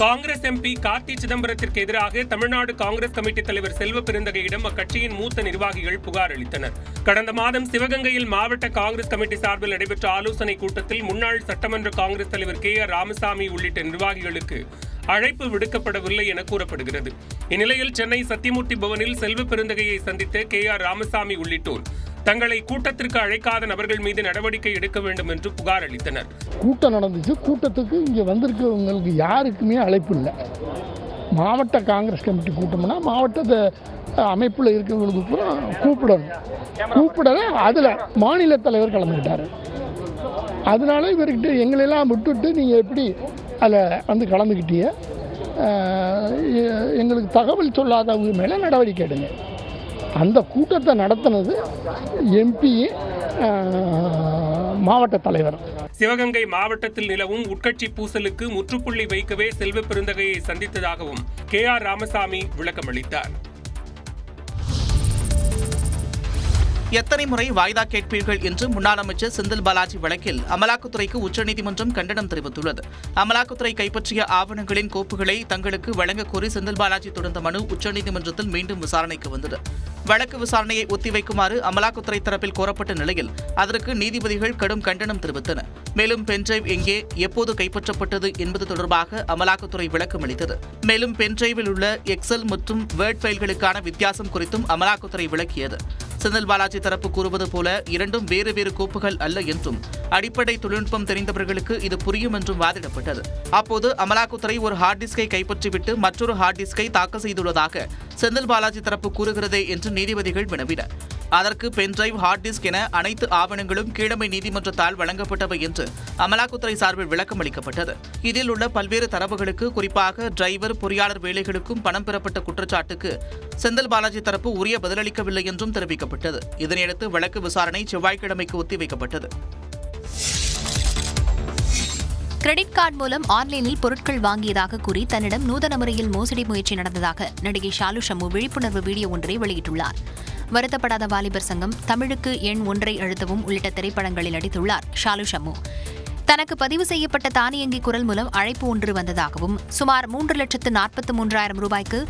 காங்கிரஸ் MP கார்த்தி சிதம்பரத்திற்கு எதிராக தமிழ்நாடு காங்கிரஸ் கமிட்டி தலைவர் செல்வ பெருந்தகையிடம் அக்கட்சியின் மூத்த நிர்வாகிகள் புகார் அளித்தனர். கடந்த மாதம் சிவகங்கையில் மாவட்ட காங்கிரஸ் கமிட்டி சார்பில் நடைபெற்ற ஆலோசனை கூட்டத்தில் முன்னாள் சட்டமன்ற காங்கிரஸ் தலைவர் KR ராமசாமி உள்ளிட்ட நிர்வாகிகளுக்கு அழைப்பு விடுக்கப்படவில்லை என கூறப்படுகிறது. இந்நிலையில் சென்னை சத்தியமூர்த்தி பவனில் செல்வ பெருந்தகையை சந்தித்த KR ராமசாமி உள்ளிட்டோர் தங்களை கூட்டத்திற்கு அழைக்காத நபர்கள் மீது நடவடிக்கை எடுக்க வேண்டும் என்று புகார் அளித்தனர். கூட்டம் நடந்துச்சு. கூட்டத்துக்கு இங்கே வந்திருக்கவங்களுக்கு யாருக்குமே அழைப்பு இல்லை. மாவட்ட காங்கிரஸ் கமிட்டி கூட்டம்னா மாவட்ட அமைப்பில் இருக்கிறவங்களுக்கு கூட கூப்பிடணும். கூப்பிடல, அதில் மாநில தலைவர் கலந்துக்கிட்டாரு. அதனால இவர்கிட்ட எங்களெல்லாம் விட்டுட்டு நீங்கள் எப்படி அதில் வந்து கலந்துக்கிட்டீங்க, எங்களுக்கு தகவல் சொல்லாதவங்க மேலே நடவடிக்கை எடுங்க. அந்த கூட்டத்தை நடத்தினது MP மாவட்ட தலைவர். சிவகங்கை மாவட்டத்தில் நிலவும் உட்கட்சி பூசலுக்கு முற்றுப்புள்ளி வைக்கவே செல்வ பெருந்தகையை சந்தித்ததாகவும் KR ராமசாமி விளக்கமளித்தார். எத்தனை முறை வாய்தா கேட்பீர்கள் என்று முன்னாள் அமைச்சர் செந்தில் பாலாஜி வழக்கில் அமலாக்கத்துறைக்கு உச்சநீதிமன்றம் கண்டனம் தெரிவித்துள்ளது. அமலாக்கத்துறை கைப்பற்றிய ஆவணங்களின் கோப்புகளை தங்களுக்கு வழங்க கோரி செந்தில் பாலாஜி தொடர்ந்த மனு உச்சநீதிமன்றத்தில் மீண்டும் விசாரணைக்கு வந்தது. வழக்கு விசாரணையை ஒத்திவைக்குமாறு அமலாக்கத்துறை தரப்பில் கோரப்பட்ட நிலையில் அதற்கு நீதிபதிகள் கடும் கண்டனம் தெரிவித்தனர். மேலும் பென்டிரைவ் எங்கே, எப்போது கைப்பற்றப்பட்டது என்பது தொடர்பாக அமலாக்கத்துறை விளக்கம் அளித்தது. மேலும் பென்டிரைவில் உள்ள எக்ஸல் மற்றும் வேர்ட் ஃபைல்களுக்கான வித்தியாசம் குறித்தும் அமலாக்கத்துறை விளக்கியது. செந்தில் பாலாஜி தரப்பு கூறுவது போல இரண்டும் வேறு வேறு கோப்புகள் அல்ல என்றும் அடிப்படை தொழில்நுட்பம் தெரிந்தவர்களுக்கு இது புரியும் என்றும் வாதிடப்பட்டது. அப்போது அமலாக்கத்துறை ஒரு ஹார்ட் டிஸ்கை கைப்பற்றிவிட்டு மற்றொரு ஹார்ட் டிஸ்கை தாக்கல் செய்துள்ளதாக செந்தில் பாலாஜி தரப்பு கூறுகிறதே என்று நீதிபதிகள் வினவினர். அதற்கு பென்டிரைவ், ஹார்ட் டிஸ்க் என அனைத்து ஆவணங்களும் கீழமை நீதிமன்றத்தால் வழங்கப்பட்டவை என்று அமலாக்கத்துறை சார்பில் விளக்கம் அளிக்கப்பட்டது. இதில் உள்ள பல்வேறு தரவுகளுக்கு, குறிப்பாக டிரைவர், பொறியாளர் வேலைகளுக்கும் பணம் பெறப்பட்ட குற்றச்சாட்டுக்கு செந்தில் பாலாஜி தரப்பு உரிய பதிலளிக்கவில்லை என்றும் தெரிவிக்கப்பட்டது. இதனையடுத்து வழக்கு விசாரணை செவ்வாய்க்கிழமைக்கு ஒத்திவைக்கப்பட்டது. கிரெடிட் கார்டு மூலம் ஆன்லைனில் பொருட்கள் வாங்கியதாக கூறி தன்னிடம் நூதன முறையில் மோசடி முயற்சி நடந்ததாக நடிகை ஷாலு ஷம்மு விழிப்புணர்வு வீடியோ ஒன்றை வெளியிட்டுள்ளார். வருத்தப்படாத வாலிபர் சங்கம், தமிழுக்கு எண் 1 அழுத்தவும் உள்ளிட்ட திரைப்படங்களில் நடித்துள்ளார் ஷாலு ஷம்மு. தனக்கு பதிவு செய்யப்பட்ட தானியங்கி குரல் மூலம் அழைப்பு ஒன்று வந்ததாகவும் சுமார் 3,43,000 ரூபாய்க்கு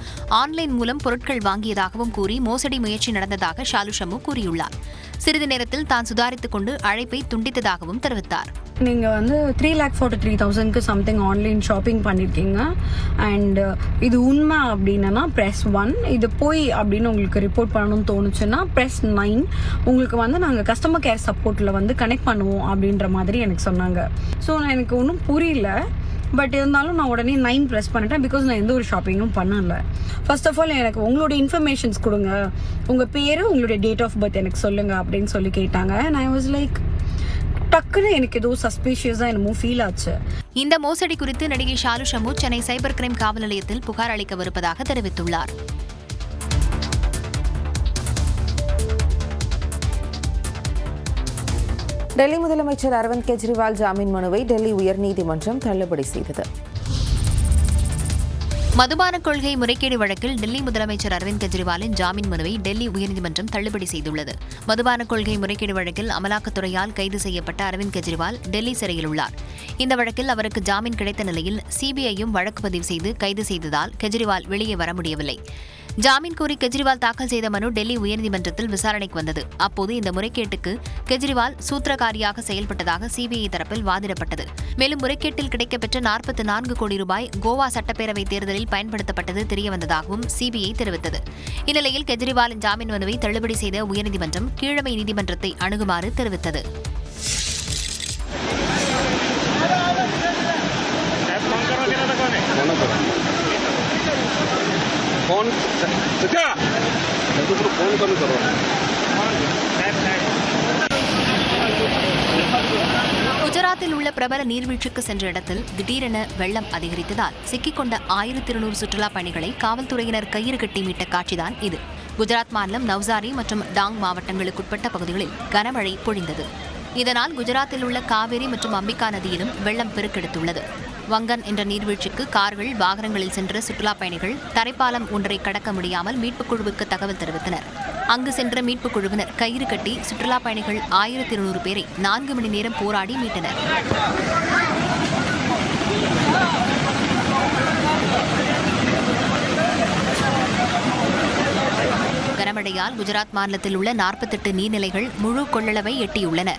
ஆன்லைன் மூலம் பொருட்கள் வாங்கியதாகவும் கூறி மோசடி முயற்சி நடந்ததாக ஷாலு ஷம்மு கூறியுள்ளார். சிறிது நேரத்தில் தான் சுதாரித்துக் கொண்டு அழைப்பை துண்டித்ததாகவும் தெரிவித்தார். நீங்கள் வந்து 3,43,000க்கு சம்திங் ஆன்லைன் ஷாப்பிங் பண்ணியிருக்கீங்க அண்ட் இது உண்மை அப்படின்னா ப்ரெஸ் 1, இது போய் அப்படின்னு உங்களுக்கு ரிப்போர்ட் பண்ணணும்னு தோணுச்சுன்னா ப்ரெஸ் 9. உங்களுக்கு வந்து நாங்கள் கஸ்டமர் கேர் சப்போர்ட்டில் வந்து கனெக்ட் பண்ணுவோம் அப்படின்ற மாதிரி எனக்கு சொன்னாங்க. ஸோ எனக்கு ஒன்றும் புரியல. பட் இருந்தாலும் நான் உடனே 9 ப்ரெஸ் பண்ணிட்டேன். பிகாஸ் நான் எந்த ஒரு ஷாப்பிங்கும் பண்ணல. ஃபர்ஸ்ட் ஆஃப் ஆல் எனக்கு உங்களுடைய இன்ஃபர்மேஷன்ஸ் கொடுங்க, உங்கள் பேர், உங்களுடைய டேட் ஆஃப் பர்த் எனக்கு சொல்லுங்கள் அப்படின்னு சொல்லி கேட்டாங்க. நான் வாஸ் லைக், டக்குன்னு எனக்கு ஏதோ சஸ்பீஷியஸாக என்னமோ ஃபீல் ஆச்சு. இந்த மோசடி குறித்து நடிகை ஷாலு ஷம்மு சென்னை சைபர் கிரைம் காவல் நிலையத்தில் புகார் அளிக்கவிருப்பதாக தெரிவித்துள்ளார். டெல்லி முதலமைச்சர் அரவிந்த் கெஜ்ரிவால் ஜாமீன் மனுவை டெல்லி உயர்நீதிமன்றம் தள்ளுபடி செய்தது. மதுபான கொள்கை முறைகேடு வழக்கில் டெல்லி முதலமைச்சர் அரவிந்த் கெஜ்ரிவாலின் ஜாமீன் மனுவை டெல்லி உயர்நீதிமன்றம் தள்ளுபடி செய்துள்ளது. மதுபான கொள்கை முறைகேடு வழக்கில் அமலாக்கத்துறையால் கைது செய்யப்பட்ட அரவிந்த் கெஜ்ரிவால் டெல்லி சிறையில் உள்ளார். இந்த வழக்கில் அவருக்கு ஜாமீன் கிடைத்த நிலையில் சிபிஐயும் வழக்கு பதிவு செய்து கைது செய்ததால் கெஜ்ரிவால் வெளியே வர முடியவில்லை. ஜாமீன் கோரி கெஜ்ரிவால் தாக்கல் செய்த மனு டெல்லி உயர்நீதிமன்றத்தில் விசாரணைக்கு வந்தது. அப்போது இந்த முறைகேட்டுக்கு கெஜ்ரிவால் சூத்திரகாரியாக செயல்பட்டதாக சிபிஐ தரப்பில் வாதிடப்பட்டது. மேலும் முறைகேட்டில் கிடைக்கப்பெற்ற 44 கோடி ரூபாய் கோவா சட்டப்பேரவை தேர்தலில் பயன்படுத்தப்பட்டது தெரியவந்ததாகவும் சிபிஐ தெரிவித்தது. இந்நிலையில் கெஜ்ரிவாலின் ஜாமீன் மனுவை தள்ளுபடி செய்த உயர்நீதிமன்றம் கீழமை நீதிமன்றத்தை அணுகுமாறு தெரிவித்தது. குஜராத்தில் உள்ள பிரபல நீர்வீழ்ச்சிக்கு சென்ற இடத்தில் திடீரென வெள்ளம் அதிகரித்ததால் சிக்கிக்கொண்ட 1200 சுற்றுலா பயணிகளை காவல்துறையினர் கயிறு கட்டி மீட்ட காட்சிதான் இது. குஜராத் மாநிலம் நவ்சாரி மற்றும் டாங் மாவட்டங்களுக்குட்பட்ட பகுதிகளில் கனமழை பொழிந்தது. இதனால் குஜராத்தில் உள்ள காவேரி மற்றும் அம்பிகா நதியிலும் வெள்ளம் பெருக்கெடுத்துள்ளது. வங்கன் என்ற நீர்வீழ்ச்சிக்கு கார்கள், வாகனங்களில் சென்ற சுற்றுலா பயணிகள் தரைப்பாலம் ஒன்றை கடக்க முடியாமல் மீட்புக் குழுவுக்கு தகவல் தெரிவித்தனர். அங்கு சென்ற மீட்புக் குழுவினர் கயிறு கட்டி சுற்றுலா பயணிகள் 1200 பேரை 4 மணி நேரம் போராடி மீட்டனர். கனமழையால் குஜராத் மாநிலத்தில் உள்ள 48 நீர்நிலைகள் முழு கொள்ளளவை எட்டியுள்ளன.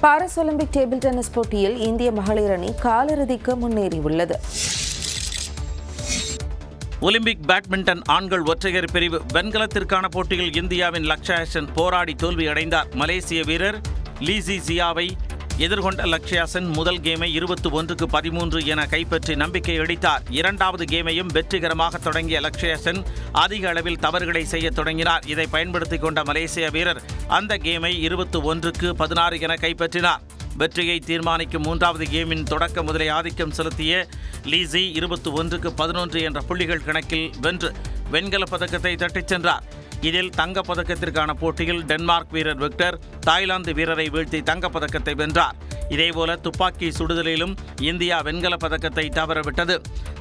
பாரிஸ் ஒலிம்பிக் டேபிள் டென்னிஸ் போட்டியில் இந்திய மகளிர் அணி காலிறுதிக்கு முன்னேறியுள்ளது. ஒலிம்பிக் பேட்மிண்டன் ஆண்கள் ஒற்றையர் பிரிவு வெண்கலத்திற்கான போட்டியில் இந்தியாவின் லக்ஷயா சென் போராடி தோல்வியடைந்தார். மலேசிய வீரர் லீசி ஜியாவை எதிர்கொண்ட லக்ஷயா சென் முதல் கேமை 21-13 என கைப்பற்றி நம்பிக்கை அளித்தார். இரண்டாவது கேமையும் வெற்றிகரமாக தொடங்கிய லக்ஷயா சென் அதிக அளவில் தவறுகளை செய்ய தொடங்கினார். இதை பயன்படுத்திக் கொண்ட மலேசிய வீரர் அந்த கேமை 21-16 என கைப்பற்றினார். வெற்றியை தீர்மானிக்கும் மூன்றாவது கேமின் தொடக்க முதலை ஆதிக்கம் செலுத்திய லீசி 21-11 என்ற புள்ளிகள் கணக்கில் வென்று வெண்கலப் பதக்கத்தை தட்டிச் சென்றார். இதில் தங்கப்பதக்கத்திற்கான போட்டியில் டென்மார்க் வீரர் விக்டர் தாய்லாந்து வீரரை வீழ்த்தி தங்கப்பதக்கத்தை வென்றார். இதேபோல துப்பாக்கி சுடுதலிலும் இந்தியா வெண்கலப் பதக்கத்தை தவறவிட்டது.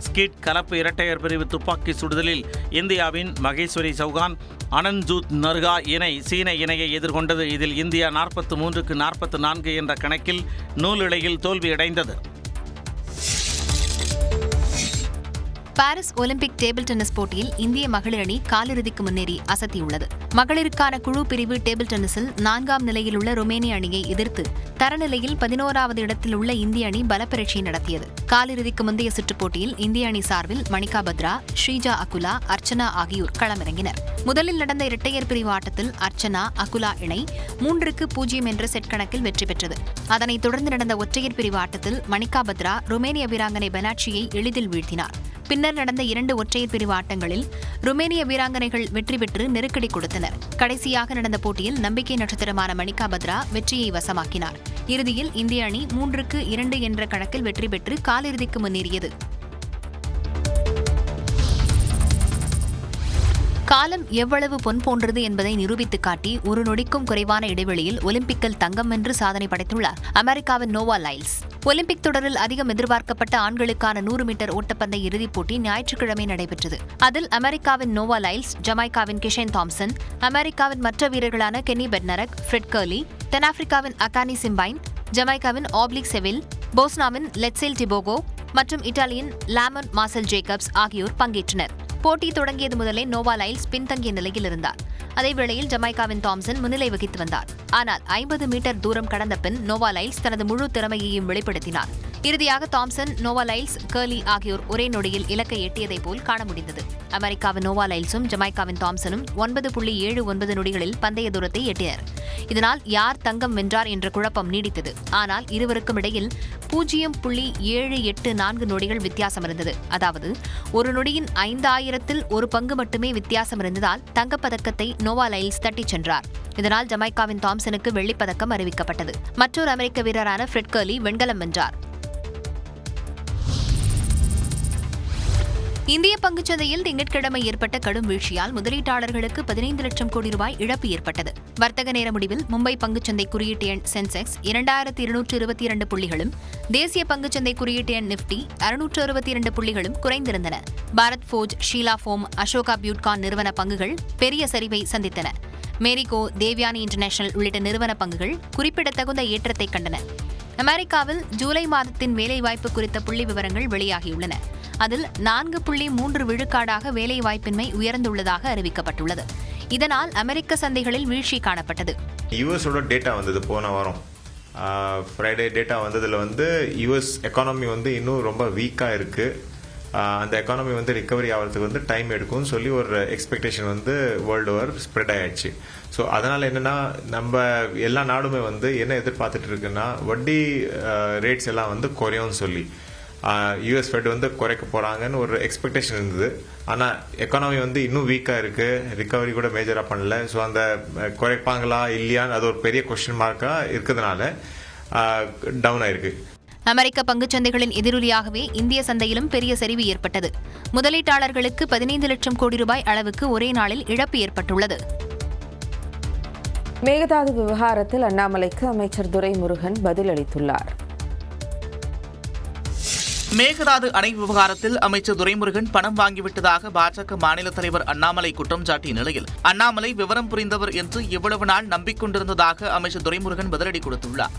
ஸ்கிட் கலப்பு இரட்டையர் பிரிவு துப்பாக்கி சுடுதலில் இந்தியாவின் மகேஸ்வரி சௌகான், அனந்த்ஜூத் நர்கா இணை சீன இணையை எதிர்கொண்டது. இதில் இந்தியா 43-44 என்ற கணக்கில் நூலிழையில் தோல்வியடைந்தது. பாரிஸ் ஒலிம்பிக் டேபிள் டென்னிஸ் போட்டியில் இந்திய மகளிர் அணி காலிறுதிக்கு முன்னேறி அசத்தியுள்ளது. மகளிருக்கான குழு பிரிவு டேபிள் டென்னிஸில் 4ஆம் நிலையில் உள்ள ருமேனிய அணியை எதிர்த்து தரநிலையில் 11வது இடத்தில் உள்ள இந்திய அணி பலப்பரீட்சை நடத்தியது. காலிறுதிக்கு முந்தைய சுற்றுப் போட்டியில் இந்திய அணி சார்பில் மணிகா பத்ரா, ஸ்ரீஜா அகுலா, அர்ச்சனா ஆகியோர் களமிறங்கினர். முதலில் நடந்த இரட்டையர் பிரிவு ஆட்டத்தில் அர்ச்சனா அகுலா இணை 3-0 என்ற செட் கணக்கில் வெற்றி பெற்றது. அதனைத் தொடர்ந்து நடந்த ஒற்றையர் பிரிவு ஆட்டத்தில் மணிகா பத்ரா ருமேனிய வீராங்கனை பெனாட்சியை எளிதில் வீழ்த்தினார். பின்னர் நடந்த 2 ஒற்றையர் பிரிவு ஆட்டங்களில் ருமேனிய வீராங்கனைகள் வெற்றி பெற்று நெருக்கடி கொடுத்தனர். கடைசியாக நடந்த போட்டியில் நம்பிக்கை நட்சத்திரமான மணிகா பத்ரா வெற்றியை வசமாக்கினார். இறுதியில் இந்திய அணி 3-2 என்ற கணக்கில் வெற்றி பெற்று காலிறுதிக்கு முன்னேறியது. காலம் எவ்வளவு பொன் போன்றது என்பதை நிரூபித்து காட்டி ஒரு நொடிக்கும் குறைவான இடைவெளியில் ஒலிம்பிக்கில் தங்கம் வென்று சாதனை படைத்துள்ளார் அமெரிக்காவின் நோவா லைல்ஸ். ஒலிம்பிக் தொடரில் அதிகம் எதிர்பார்க்கப்பட்ட ஆண்களுக்கான 100 மீட்டர் ஓட்டப்பந்தய இறுதிப் போட்டி ஞாயிற்றுக்கிழமை நடைபெற்றது. அதில் அமெரிக்காவின் நோவா லைல்ஸ், ஜமைக்காவின் கிஷேன் தாம்சன், அமெரிக்காவின் மற்ற வீரர்களான கென்னி பெட்னரக், ஃப்ரெட் கர்லி, தென்னாப்பிரிக்காவின் அகானி சிம்பைன், ஜமைக்காவின் ஆப்ளிக் செவில், போஸ்னாவின் லெட்சேல் டிபோகோ மற்றும் இத்தாலியின் லாமன் மார்சல் ஜேக்கப்ஸ் ஆகியோர் பங்கேற்றனர். போட்டி தொடங்கியது முதலே நோவா லைல்ஸ் பின்தங்கிய நிலையில் இருந்தார். அதேவேளையில் ஜமைக்காவின் தாம்சன் முன்னிலை வகித்து வந்தார். ஆனால் 50 மீட்டர் தூரம் கடந்த பின் நோவா லைல்ஸ் தனது முழு திறமையையும் வெளிப்படுத்தினார். இறுதியாக தாம்சன், நோவா லைல்ஸ், கர்லி ஆகியோர் ஒரே நொடியில் இலக்கை எட்டியதை போல் காண முடிந்தது. அமெரிக்காவின் நோவா லைல்ஸும் ஜமைக்காவின் தாம்சனும் 9.79 நொடிகளில் பந்தய தூரத்தை எட்டினர். இதனால் யார் தங்கம் வென்றார் என்ற குழப்பம் நீடித்தது. ஆனால் இருவருக்கும் இடையில் 0.784 நொடிகள் வித்தியாசம் இருந்தது. அதாவது ஒரு நொடியின் 5000ல் ஒரு பங்கு மட்டுமே வித்தியாசம் இருந்ததால் தங்கப்பதக்கத்தை நோவா லைல்ஸ் தட்டிச் சென்றார். இதனால் ஜமைக்காவின் தாம்சனுக்கு வெள்ளிப்பதக்கம் அறிவிக்கப்பட்டது. மற்றொரு அமெரிக்க வீரரான ஃப்ரெட் கர்லி வெண்கலம் வென்றார். இந்திய பங்குச்சந்தையில் திங்கட்கிழமை ஏற்பட்ட கடும் வீழ்ச்சியால் முதலீட்டாளர்களுக்கு 15 லட்சம் கோடி ரூபாய் இழப்பு ஏற்பட்டது. வர்த்தக நேர முடிவில் மும்பை பங்குச்சந்தை குறியீட்டு எண் சென்செக்ஸ் 2222 புள்ளிகளும், தேசிய பங்குச்சந்தை குறியீட்டு எண் நிப்டி 662 புள்ளிகளும் குறைந்திருந்தன. பாரத் ஃபோர்ஜ், ஷீலா ஃபோம், அசோகா பியூட்கான் நிறுவன பங்குகள் பெரிய சரிவை சந்தித்தன. மேரிகோ, தேவ்யானி இன்டர்நேஷனல் உள்ளிட்ட நிறுவன பங்குகள் குறிப்பிடத்தகுந்த ஏற்றத்தை கண்டன. அமெரிக்காவில் ஜூலை மாதத்தின் வேலைவாய்ப்பு குறித்த புள்ளி விவரங்கள் வெளியாகியுள்ளன. அதில் 4.3 விழுக்காடாக வேலைவாய்ப்பின்மை உயர்ந்துள்ளதாக அறிவிக்கப்பட்டுள்ளது. இதனால் அமெரிக்க சந்தைகளில் வீழ்ச்சி காணப்பட்டது. யூஎஸோட டேட்டா வந்தது போன வாரம் ஃப்ரைடே. டேட்டா வந்ததில் யூஎஸ் எக்கானமி இன்னும் ரொம்ப வீக்காக இருக்குது. அந்த எக்கானமி ரிகவரி ஆகிறதுக்கு டைம் எடுக்கும்னு சொல்லி ஒரு எக்ஸ்பெக்டேஷன் வேர்ல்டு ஓவர் ஸ்ப்ரெட் ஆயிடுச்சு. ஸோ அதனால் என்னென்னா நம்ம எல்லா நாடுமே என்ன எதிர்பார்த்துட்டு இருக்குன்னா வட்டி ரேட்ஸ் எல்லாம் குறையும்னு சொல்லி யூஎஸ் ஃபெட் குறைக்க போகிறாங்கன்னு ஒரு எக்ஸ்பெக்டேஷன் இருந்தது. ஆனால் எக்கானமி இன்னும் வீக்காக இருக்குது, ரிகவரி கூட மேஜராக பண்ணல. ஸோ அந்த குறைப்பாங்களா இல்லையான்னு அது ஒரு பெரிய கொஸ்டின் மார்க்காக இருக்கிறதுனால டவுன் ஆயிருக்கு. அமெரிக்க பங்குச்சந்தைகளின் எதிரொலியாகவே இந்திய சந்தையிலும் பெரிய சரிவு ஏற்பட்டது. முதலீட்டாளர்களுக்கு 15 லட்சம் கோடி ரூபாய் அளவுக்கு ஒரே நாளில் இழப்பு ஏற்பட்டுள்ளது. மேகதாது விவகாரத்தில் அண்ணாமலைக்கு அமைச்சர் துரைமுருகன் பதிலளித்துள்ளார். மேகதாது அணை விவகாரத்தில் அமைச்சர் துரைமுருகன் பணம் வாங்கிவிட்டதாக பாஜக மாநில தலைவர் அண்ணாமலை குற்றம் சாட்டிய நிலையில் அண்ணாமலை விவரம் புரிந்தவர் என்று இவ்வளவு நாள் நம்பிக்கொண்டிருந்ததாக அமைச்சர் துரைமுருகன் பதிலடி கொடுத்துள்ளார்.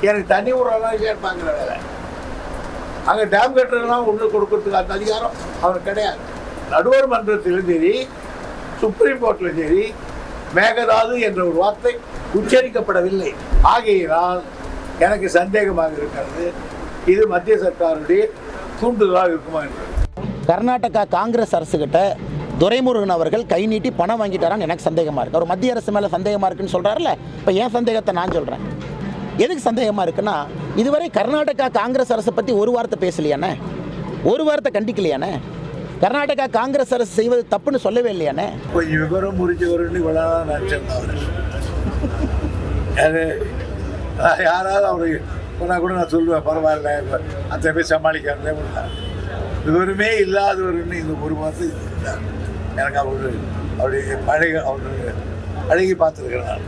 எனக்கு தண்ணி விடுறதெல்லாம் கேட்பாங்கிற வேலை, அங்கே டேம் கட்டுறதுலாம் ஒன்று கொடுக்கறதுக்கு அந்த அதிகாரம் அவருக்கு கிடையாது. நடுவர் மன்றத்திலும் சரி, சுப்ரீம் கோர்ட்டிலும் சரி, மேகதாது என்ற ஒரு வார்த்தை உச்சரிக்கப்படவில்லை. ஆகையினால் எனக்கு சந்தேகமாக இருக்கிறது, இது மத்திய சர்க்காருடைய தூண்டுதலாக இருக்குமா என்று. கர்நாடகா காங்கிரஸ் அரசுகிட்ட துரைமுருகன் அவர்கள் கை நீட்டி பணம் வாங்கிட்டாரான்னு எனக்கு சந்தேகமாக இருக்குது. அவர் மத்திய அரசு மேலே சந்தேகமாக இருக்குன்னு சொல்கிறாருல்ல, இப்போ என் சந்தேகத்தை நான் சொல்கிறேன். எதுக்கு சந்தேகமாக இருக்குன்னா, இதுவரை கர்நாடகா காங்கிரஸ் அரசை பற்றி ஒரு வார்த்தை பேசலையானே, ஒரு வார்த்தை கண்டிக்கலையானே, கர்நாடகா காங்கிரஸ் அரசு செய்வது தப்புன்னு சொல்லவே இல்லையானே. கொஞ்சம் விவரம் முடிஞ்சவர்னு இவ்வளோதான் நினச்சேன். அவர் யாராவது அவருக்கு போனால் கூட நான் சொல்லுவேன், பரவாயில்ல அந்த போய் சமாளிக்காமலே முடியல. விவரமே இல்லாதவர்னு இந்த ஒரு வார்த்தை எனக்கு அவருடைய அவருடைய அழகி பார்த்துருக்கிறேன் நான்.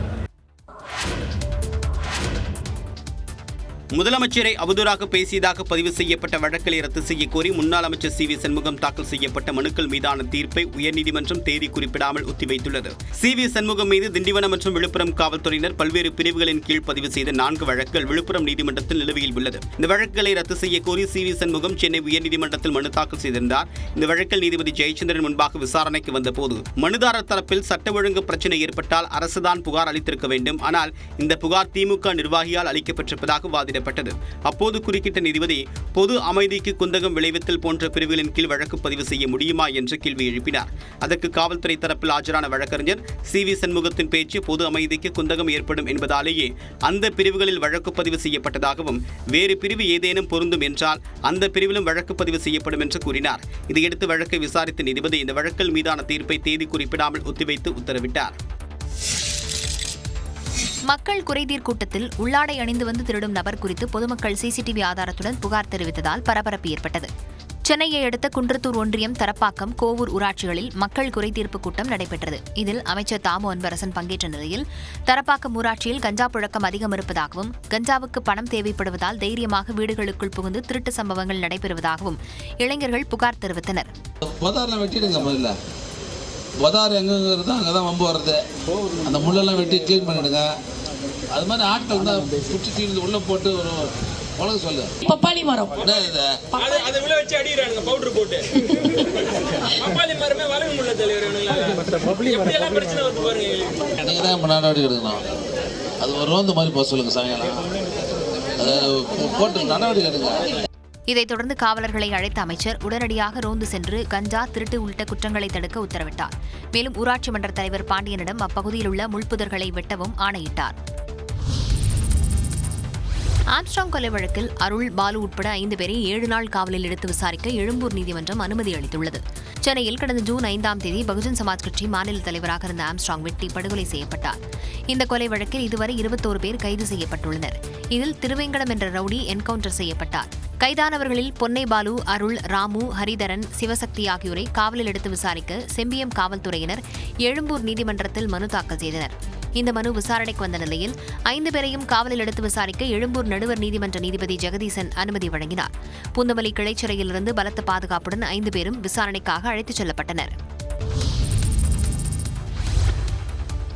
முதலமைச்சரை அவதூறாக பேசியதாக பதிவு செய்யப்பட்ட வழக்குகளை ரத்து செய்ய கோரி முன்னாள் அமைச்சர் CV சண்முகம் தாக்கல் செய்யப்பட்ட மனுக்கள் மீதான தீர்ப்பை உயர்நீதிமன்றம் தேதி குறிப்பிடாமல் ஒத்திவைத்துள்ளது. CV சண்முகம் மீது திண்டிவனம் மற்றும் விழுப்புரம் காவல்துறையினர் பல்வேறு பிரிவுகளின் கீழ் பதிவு செய்த 4 வழக்குகள் விழுப்புரம் நீதிமன்றத்தில் நிலுவையில் உள்ளது. இந்த வழக்குகளை ரத்து செய்ய கோரி CV சண்முகம் சென்னை உயர்நீதிமன்றத்தில் மனு தாக்கல் செய்திருந்தார். இந்த வழக்கில் நீதிபதி ஜெயச்சந்திரன் முன்பாக விசாரணைக்கு வந்தபோது மனுதாரர் தரப்பில் சட்ட ஒழுங்கு பிரச்சனை ஏற்பட்டால் அரசுதான் புகார் அளித்திருக்க வேண்டும். ஆனால் இந்த புகார் திமுக நிர்வாகியால் அளிக்கப்பட்டிருப்பதாக வாதிடப்பட்டது. அப்போது குறுக்கிட்ட நீதிபதி பொது அமைதிக்கு குந்தகம் விளைவித்தல் போன்ற பிரிவுகளின் கீழ் வழக்கு பதிவு செய்ய முடியுமா என்று கேள்வி எழுப்பினார். அதற்கு காவல்துறை தரப்பில் ஆஜரான வழக்கறிஞர் CV சண்முகத்தின் பேச்சு பொது அமைதிக்கு குந்தகம் ஏற்படும் என்பதாலேயே அந்த பிரிவுகளில் வழக்கு பதிவு செய்யப்பட்டதாகவும் வேறு பிரிவு ஏதேனும் பொருந்தும் என்றால் அந்த பிரிவிலும் வழக்கு பதிவு செய்யப்படும் என்று கூறினார். இதையடுத்து வழக்கை விசாரித்த நீதிபதி இந்த வழக்கில் மீதான தீர்ப்பை தேதி குறிப்பிடாமல் ஒத்திவைத்து உத்தரவிட்டார். மக்கள் குறைதீர் கூட்டத்தில் உள்ளாடை அணிந்து வந்து திருடும் நபர் குறித்து பொதுமக்கள் CCTV ஆதாரத்துடன் புகார் தெரிவித்ததால் பரபரப்பு ஏற்பட்டது. சென்னையை அடுத்த குன்றத்தூர் ஒன்றியம், தரப்பாக்கம், கோவூர் ஊராட்சிகளில் மக்கள் குறைதீர்ப்பு கூட்டம் நடைபெற்றது. இதில் அமைச்சர் தாமு அன்பரசன் பங்கேற்ற நிலையில் தரப்பாக்கம் ஊராட்சியில் கஞ்சா புழக்கம் அதிகம் இருப்பதாகவும் கஞ்சாவுக்கு பணம் தேவைப்படுவதால் தைரியமாக வீடுகளுக்குள் புகுந்து திருட்டு சம்பவங்கள் நடைபெறுவதாகவும் இளைஞர்கள் புகார் தெரிவித்தனர். பதார் எங்கிறது அங்கே தான் வம்பு வர்றது. அந்த முள்ளெல்லாம் வெட்டி க்ளீன் பண்ணிவிடுங்க. அது மாதிரி ஆட்கள் தான் குச்சி தீர்ந்து உள்ளே போட்டு ஒரு உலக சொல்லு பப்பாளி மரம் இது அதை விழ வச்சு அடிக்கிறானுங்க பவுடர் போட்டு. பப்பாளி மரமே வளர முடியல தலைவர். பிரச்சனை வந்து பாருங்க. நீங்கள் தான் இப்போ நடவடிக்கை எடுக்கணும். அது ஒரு ரோந்து மாதிரி போக சொல்லுங்கள் சாயங்காலம். அதை போட்டு நடவடிக்கை எடுங்க. இதைத் தொடர்ந்து காவலர்களை அழைத்த அமைச்சர் உடனடியாக ரோந்து சென்று கஞ்சா, திருட்டு உள்ளிட்ட குற்றங்களை தடுக்க உத்தரவிட்டார். மேலும் ஊராட்சி மன்ற தலைவர் பாண்டியனிடம் அப்பகுதியில் உள்ள முள்புதர்களை வெட்டவும் ஆணையிட்டார். ஆம்ஸ்ட்ராங் கொலை வழக்கில் அருள், பாலு உட்பட 5 பேரை 7 நாள் காவலில் எடுத்து விசாரிக்க எழும்பூர் நீதிமன்றம் அனுமதி அளித்துள்ளது. சென்னையில் கடந்த ஜூன் 5ஆம் தேதி பகுஜன் சமாஜ் கட்சி மாநில தலைவராக இருந்த ஆம்ஸ்ட்ராங் வெட்டி படுகொலை செய்யப்பட்டார். இந்த கொலை வழக்கில் இதுவரை 21 பேர் கைது செய்யப்பட்டுள்ளனர். இதில் திருவேங்கடம் என்ற ரவுடி என்கவுண்டர் செய்யப்பட்டார். கைதானவர்களில் பொன்னை பாலு, அருள், ராமு, ஹரிதரன், சிவசக்தி ஆகியோரை காவலில் எடுத்து விசாரிக்க செம்பியம் காவல்துறையினர் எழும்பூர் நீதிமன்றத்தில் மனு தாக்கல் செய்தனர். இந்த மனு விசாரணைக்கு வந்த நிலையில் 5 பேரையும் காவலில் எடுத்து விசாரிக்க எழும்பூர் நடுவர் நீதிமன்ற நீதிபதி ஜெகதீசன் அனுமதி வழங்கினார். பூந்தமல்லி கிளைச்சிறையிலிருந்து பலத்த பாதுகாப்புடன் 5 பேரும் விசாரணைக்காக அழைத்துச் செல்லப்பட்டனர்.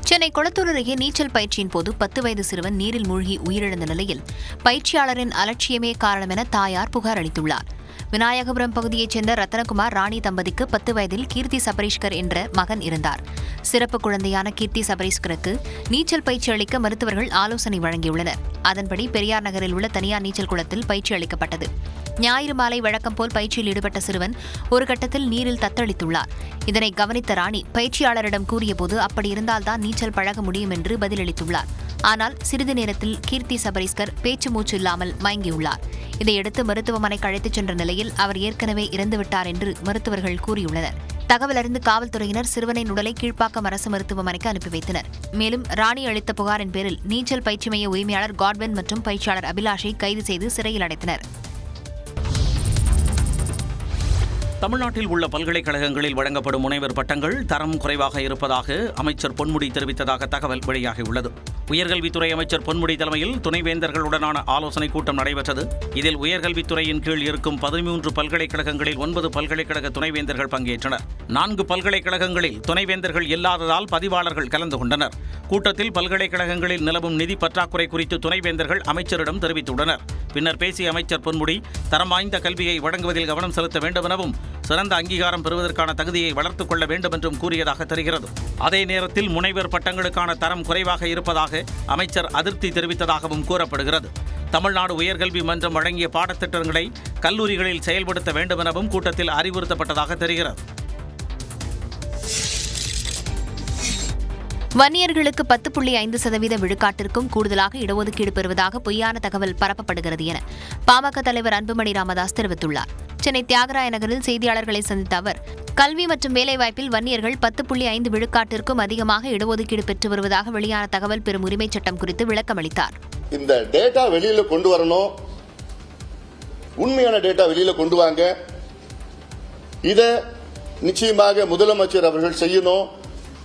சென்னை கொளத்தூர் அருகே நீச்சல் பயிற்சியின் போது 10 வயது சிறுவன் நீரில் மூழ்கி உயிரிழந்த நிலையில் பயிற்சியாளரின் அலட்சியமே காரணம் என தாயார் புகார் அளித்துள்ளார். விநாயகபுரம் பகுதியைச் சேர்ந்த ரத்தனகுமார், ராணி தம்பதிக்கு 10 வயதில் கீர்த்தி சபரீஷ்கர் என்ற மகன் இருந்தார். சிறப்பு குழந்தையான கீர்த்தி சபரீஷ்கருக்கு நீச்சல் பயிற்சி அளிக்க மருத்துவர்கள் ஆலோசனை வழங்கியுள்ளனர். அதன்படி பெரியார் நகரில் உள்ள தனியார் நீச்சல் குளத்தில் பயிற்சி அளிக்கப்பட்டது. ஞாயிறு மாலை வழக்கம் போல் பயிற்சியில் ஈடுபட்ட சிறுவன் ஒரு கட்டத்தில் நீரில் தத்தளித்துள்ளார். இதனை கவனித்த ராணி பயிற்சியாளரிடம் கூறியபோது அப்படி இருந்தால்தான் நீச்சல் பழக முடியும் என்று பதிலளித்துள்ளார். ஆனால் சிறிது நேரத்தில் கீர்த்தி சபரீஷ்கர் பேச்சு மூச்சு இல்லாமல் மயங்கியுள்ளார். இதையடுத்து மருத்துவமனைக்கு அழைத்துச் சென்ற நிலையில் அவர் ஏற்கனவே இறந்துவிட்டார் என்று மருத்துவர்கள் கூறியுள்ளனர். தகவல் அறிந்து காவல்துறையினர் சிறுவனின் உடலை கீழ்ப்பாக்கம் அரசு மருத்துவமனைக்கு அனுப்பி வைத்தனர். மேலும் ராணி அளித்த புகாரின் பேரில் நீச்சல் பயிற்சி மைய உரிமையாளர் காட்வென் மற்றும் பயிற்சியாளர் அபிலாஷை கைது செய்து சிறையில் அடைத்தனர். தமிழ்நாட்டில் உள்ள பல்கலைக்கழகங்களில் வழங்கப்படும் முனைவர் பட்டங்கள் தரம் குறைவாக இருப்பதாக அமைச்சர் பொன்முடி தெரிவித்ததாக தகவல் வெளியாகியுள்ளது. உயர்கல்வித்துறை அமைச்சர் பொன்முடி தலைமையில் துணைவேந்தர்களுடனான ஆலோசனைக் கூட்டம் நடைபெற்றது. இதில் உயர்கல்வித்துறையின் கீழ் இருக்கும் 13 பல்கலைக்கழகங்களில் 9 பல்கலைக்கழக துணைவேந்தர்கள் பங்கேற்றனர். 4 பல்கலைக்கழகங்களில் துணைவேந்தர்கள் இல்லாததால் பதிவாளர்கள் கலந்து கொண்டனர். கூட்டத்தில் பல்கலைக்கழகங்களில் நிலவும் நிதி பற்றாக்குறை குறித்து துணைவேந்தர்கள் அமைச்சரிடம் தெரிவித்துள்ளனர். பின்னர் பேசிய அமைச்சர் பொன்முடி தரம் வாய்ந்த கல்வியை வழங்குவதில் கவனம் செலுத்த வேண்டும் எனவும் சிறந்த அங்கீகாரம் பெறுவதற்கான தகுதியை வளர்த்துக் கொள்ள வேண்டும் என்றும் கூறியதாக தெரிகிறது. அதே நேரத்தில் முனைவர் பட்டங்களுக்கான தரம் குறைவாக இருப்பதாக அமைச்சர் அதிருப்தி தெரிவித்ததாகவும் கூறப்படுகிறது. தமிழ்நாடு உயர்கல்வி மன்றம் வழங்கிய பாடத்திட்டங்களை கல்லூரிகளில் செயல்படுத்த வேண்டும் எனவும் கூட்டத்தில் அறிவுறுத்தப்பட்டதாக தெரிகிறது. வன்னியர்களுக்கு 10.5% விழுக்காட்டிற்கும் கூடுதலாக இடஒதுக்கீடு பெறுவதாக பொய்யான தகவல் பரப்பப்படுகிறது என பாமக தலைவர் அன்புமணி ராமதாஸ் தெரிவித்துள்ளார். சென்னை தியாகராய நகரில் செய்தியாளர்களை சந்தித்த அவர், கல்வி மற்றும் வேலைவாய்ப்பில் வன்னியர்கள் 10.5 விழுக்காட்டிற்கும் அதிகமாக இடஒதுக்கீடு பெற்று வருவதாக வெளியான தகவல் பெறும் உரிமைச் சட்டம் குறித்து விளக்கம் அளித்தார். இந்த டேட்டா வெளியில கொண்டு வரணும், உண்மையான டேட்டா வெளியில கொண்டு வாங்க. இத நிச்சயமாக முதலமைச்சர் அவர்கள் செய்யணும்.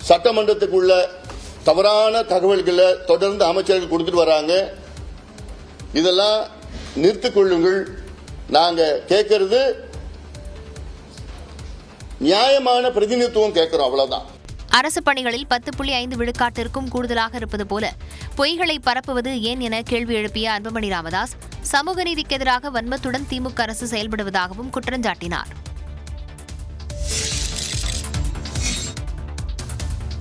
சட்டமன்றத்துக்குள்ள தவறான தகவல்களை தொடர்ந்து அமைச்சர்கள் கொடுத்துட்டு வராங்க. இதெல்லாம் நிறுத்திக் கொள்ளுங்கள். நாங்க கேட்கறது நியாயமான பிரதிநிதித்துவம் கேட்கிறோம், அவ்வளவுதான். அரசு பணிகளில் 10.5 விழுக்காட்டிற்கும் கூடுதலாக இருப்பது போல பொய்களை பரப்புவது ஏன் என கேள்வி எழுப்பிய அன்புமணி ராமதாஸ் சமூக நீதிக்கு எதிராக வன்மத்துடன் திமுக அரசு செயல்படுவதாகவும் குற்றஞ்சாட்டினார்.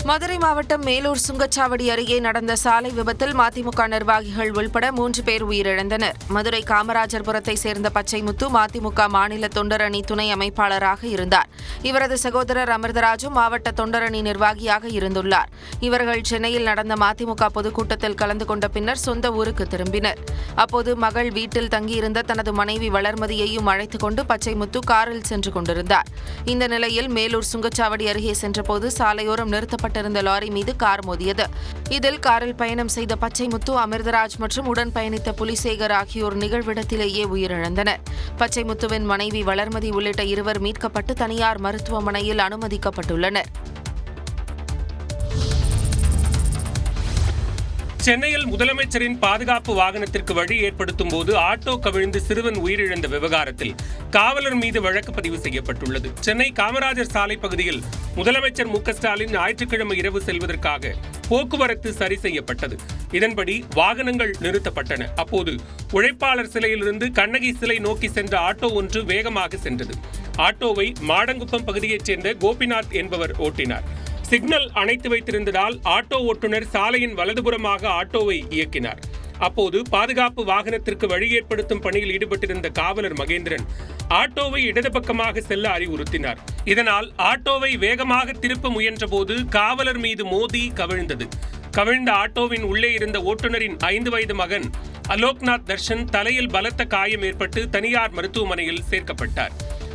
மதுரை மாவட்டம் மேலூர் சுங்கச்சாவடி அருகே நடந்த சாலை விபத்தில் மதிமுக நிர்வாகிகள் உள்பட 3 பேர் உயிரிழந்தனர். மதுரை காமராஜர்புரத்தை சேர்ந்த பச்சைமுத்து மதிமுக மாநில தொண்டரணி துணை அமைப்பாளராக இருந்தார். இவரது சகோதரர் அமிர்தராஜும் மாவட்ட தொண்டரணி நிர்வாகியாக இருந்துள்ளார். இவர்கள் சென்னையில் நடந்த மதிமுக பொதுக்கூட்டத்தில் கலந்து கொண்ட பின்னர் சொந்த ஊருக்கு திரும்பினர். அப்போது மகள் வீட்டில் தங்கியிருந்த தனது மனைவி வளர்மதியையும் அழைத்துக் கொண்டு பச்சைமுத்து காரில் சென்று கொண்டிருந்தார். இந்த நிலையில் மேலூர் சுங்கச்சாவடி அருகே சென்றபோது சாலையோரம் நிறுத்தப்பட்ட இருந்த லாரி மீது கார் மோதியது. இதில் காரில் பயணம் செய்த பச்சைமுத்து, அமிர்தராஜ் மற்றும் உடன் பயணித்த புலிசேகர் ஆகியோர் நிகழ்விடத்திலேயே உயிரிழந்தனர். பச்சைமுத்துவின் மனைவி வளர்மதி உள்ளிட்ட 2 மீட்கப்பட்டு தனியார் மருத்துவமனையில் அனுமதிக்கப்பட்டுள்ளனர். சென்னையில் முதலமைச்சரின் பாதுகாப்பு வாகனத்திற்கு வழி ஏற்படுத்தும் போது ஆட்டோ கவிழ்ந்து சிறுவன் உயிரிழந்த விவகாரத்தில் காவலர் மீது வழக்கு பதிவு செய்யப்பட்டுள்ளது. சென்னை காமராஜர் சாலை பகுதியில் முதலமைச்சர் மு க ஸ்டாலின் ஞாயிற்றுக்கிழமை இரவு செல்வதற்காக போக்குவரத்து சரி செய்யப்பட்டது. இதன்படி வாகனங்கள் நிறுத்தப்பட்டன. அப்போது உழைப்பாளர் சிலையிலிருந்து கண்ணகி சிலை நோக்கி சென்ற ஆட்டோ ஒன்று வேகமாக சென்றது. ஆட்டோவை மாடங்குப்பம் பகுதியைச் சேர்ந்த கோபிநாத் என்பவர் ஓட்டினார். சிக்னல் அணைத்து வைத்திருந்ததால் ஆட்டோ ஓட்டுநர் சாலையின் வலதுபுறமாக ஆட்டோவை இயக்கினார். அப்போது பாதுகாப்பு வாகனத்திற்கு வழி ஏற்படுத்தும் பணியில் ஈடுபட்டிருந்த காவலர் மகேந்திரன் ஆட்டோவை இடது பக்கமாக செல்ல அறிவுறுத்தினார். இதனால் ஆட்டோவை வேகமாக திருப்ப முயன்றபோது காவலர் மீது மோதி கவிழ்ந்தது. கவிழ்ந்த ஆட்டோவின் உள்ளே இருந்த ஓட்டுநரின் 5 வயது மகன் அலோக்நாத் தர்ஷன் தலையில் பலத்த காயம் ஏற்பட்டு தனியார் மருத்துவமனையில் சேர்க்கப்பட்டார்.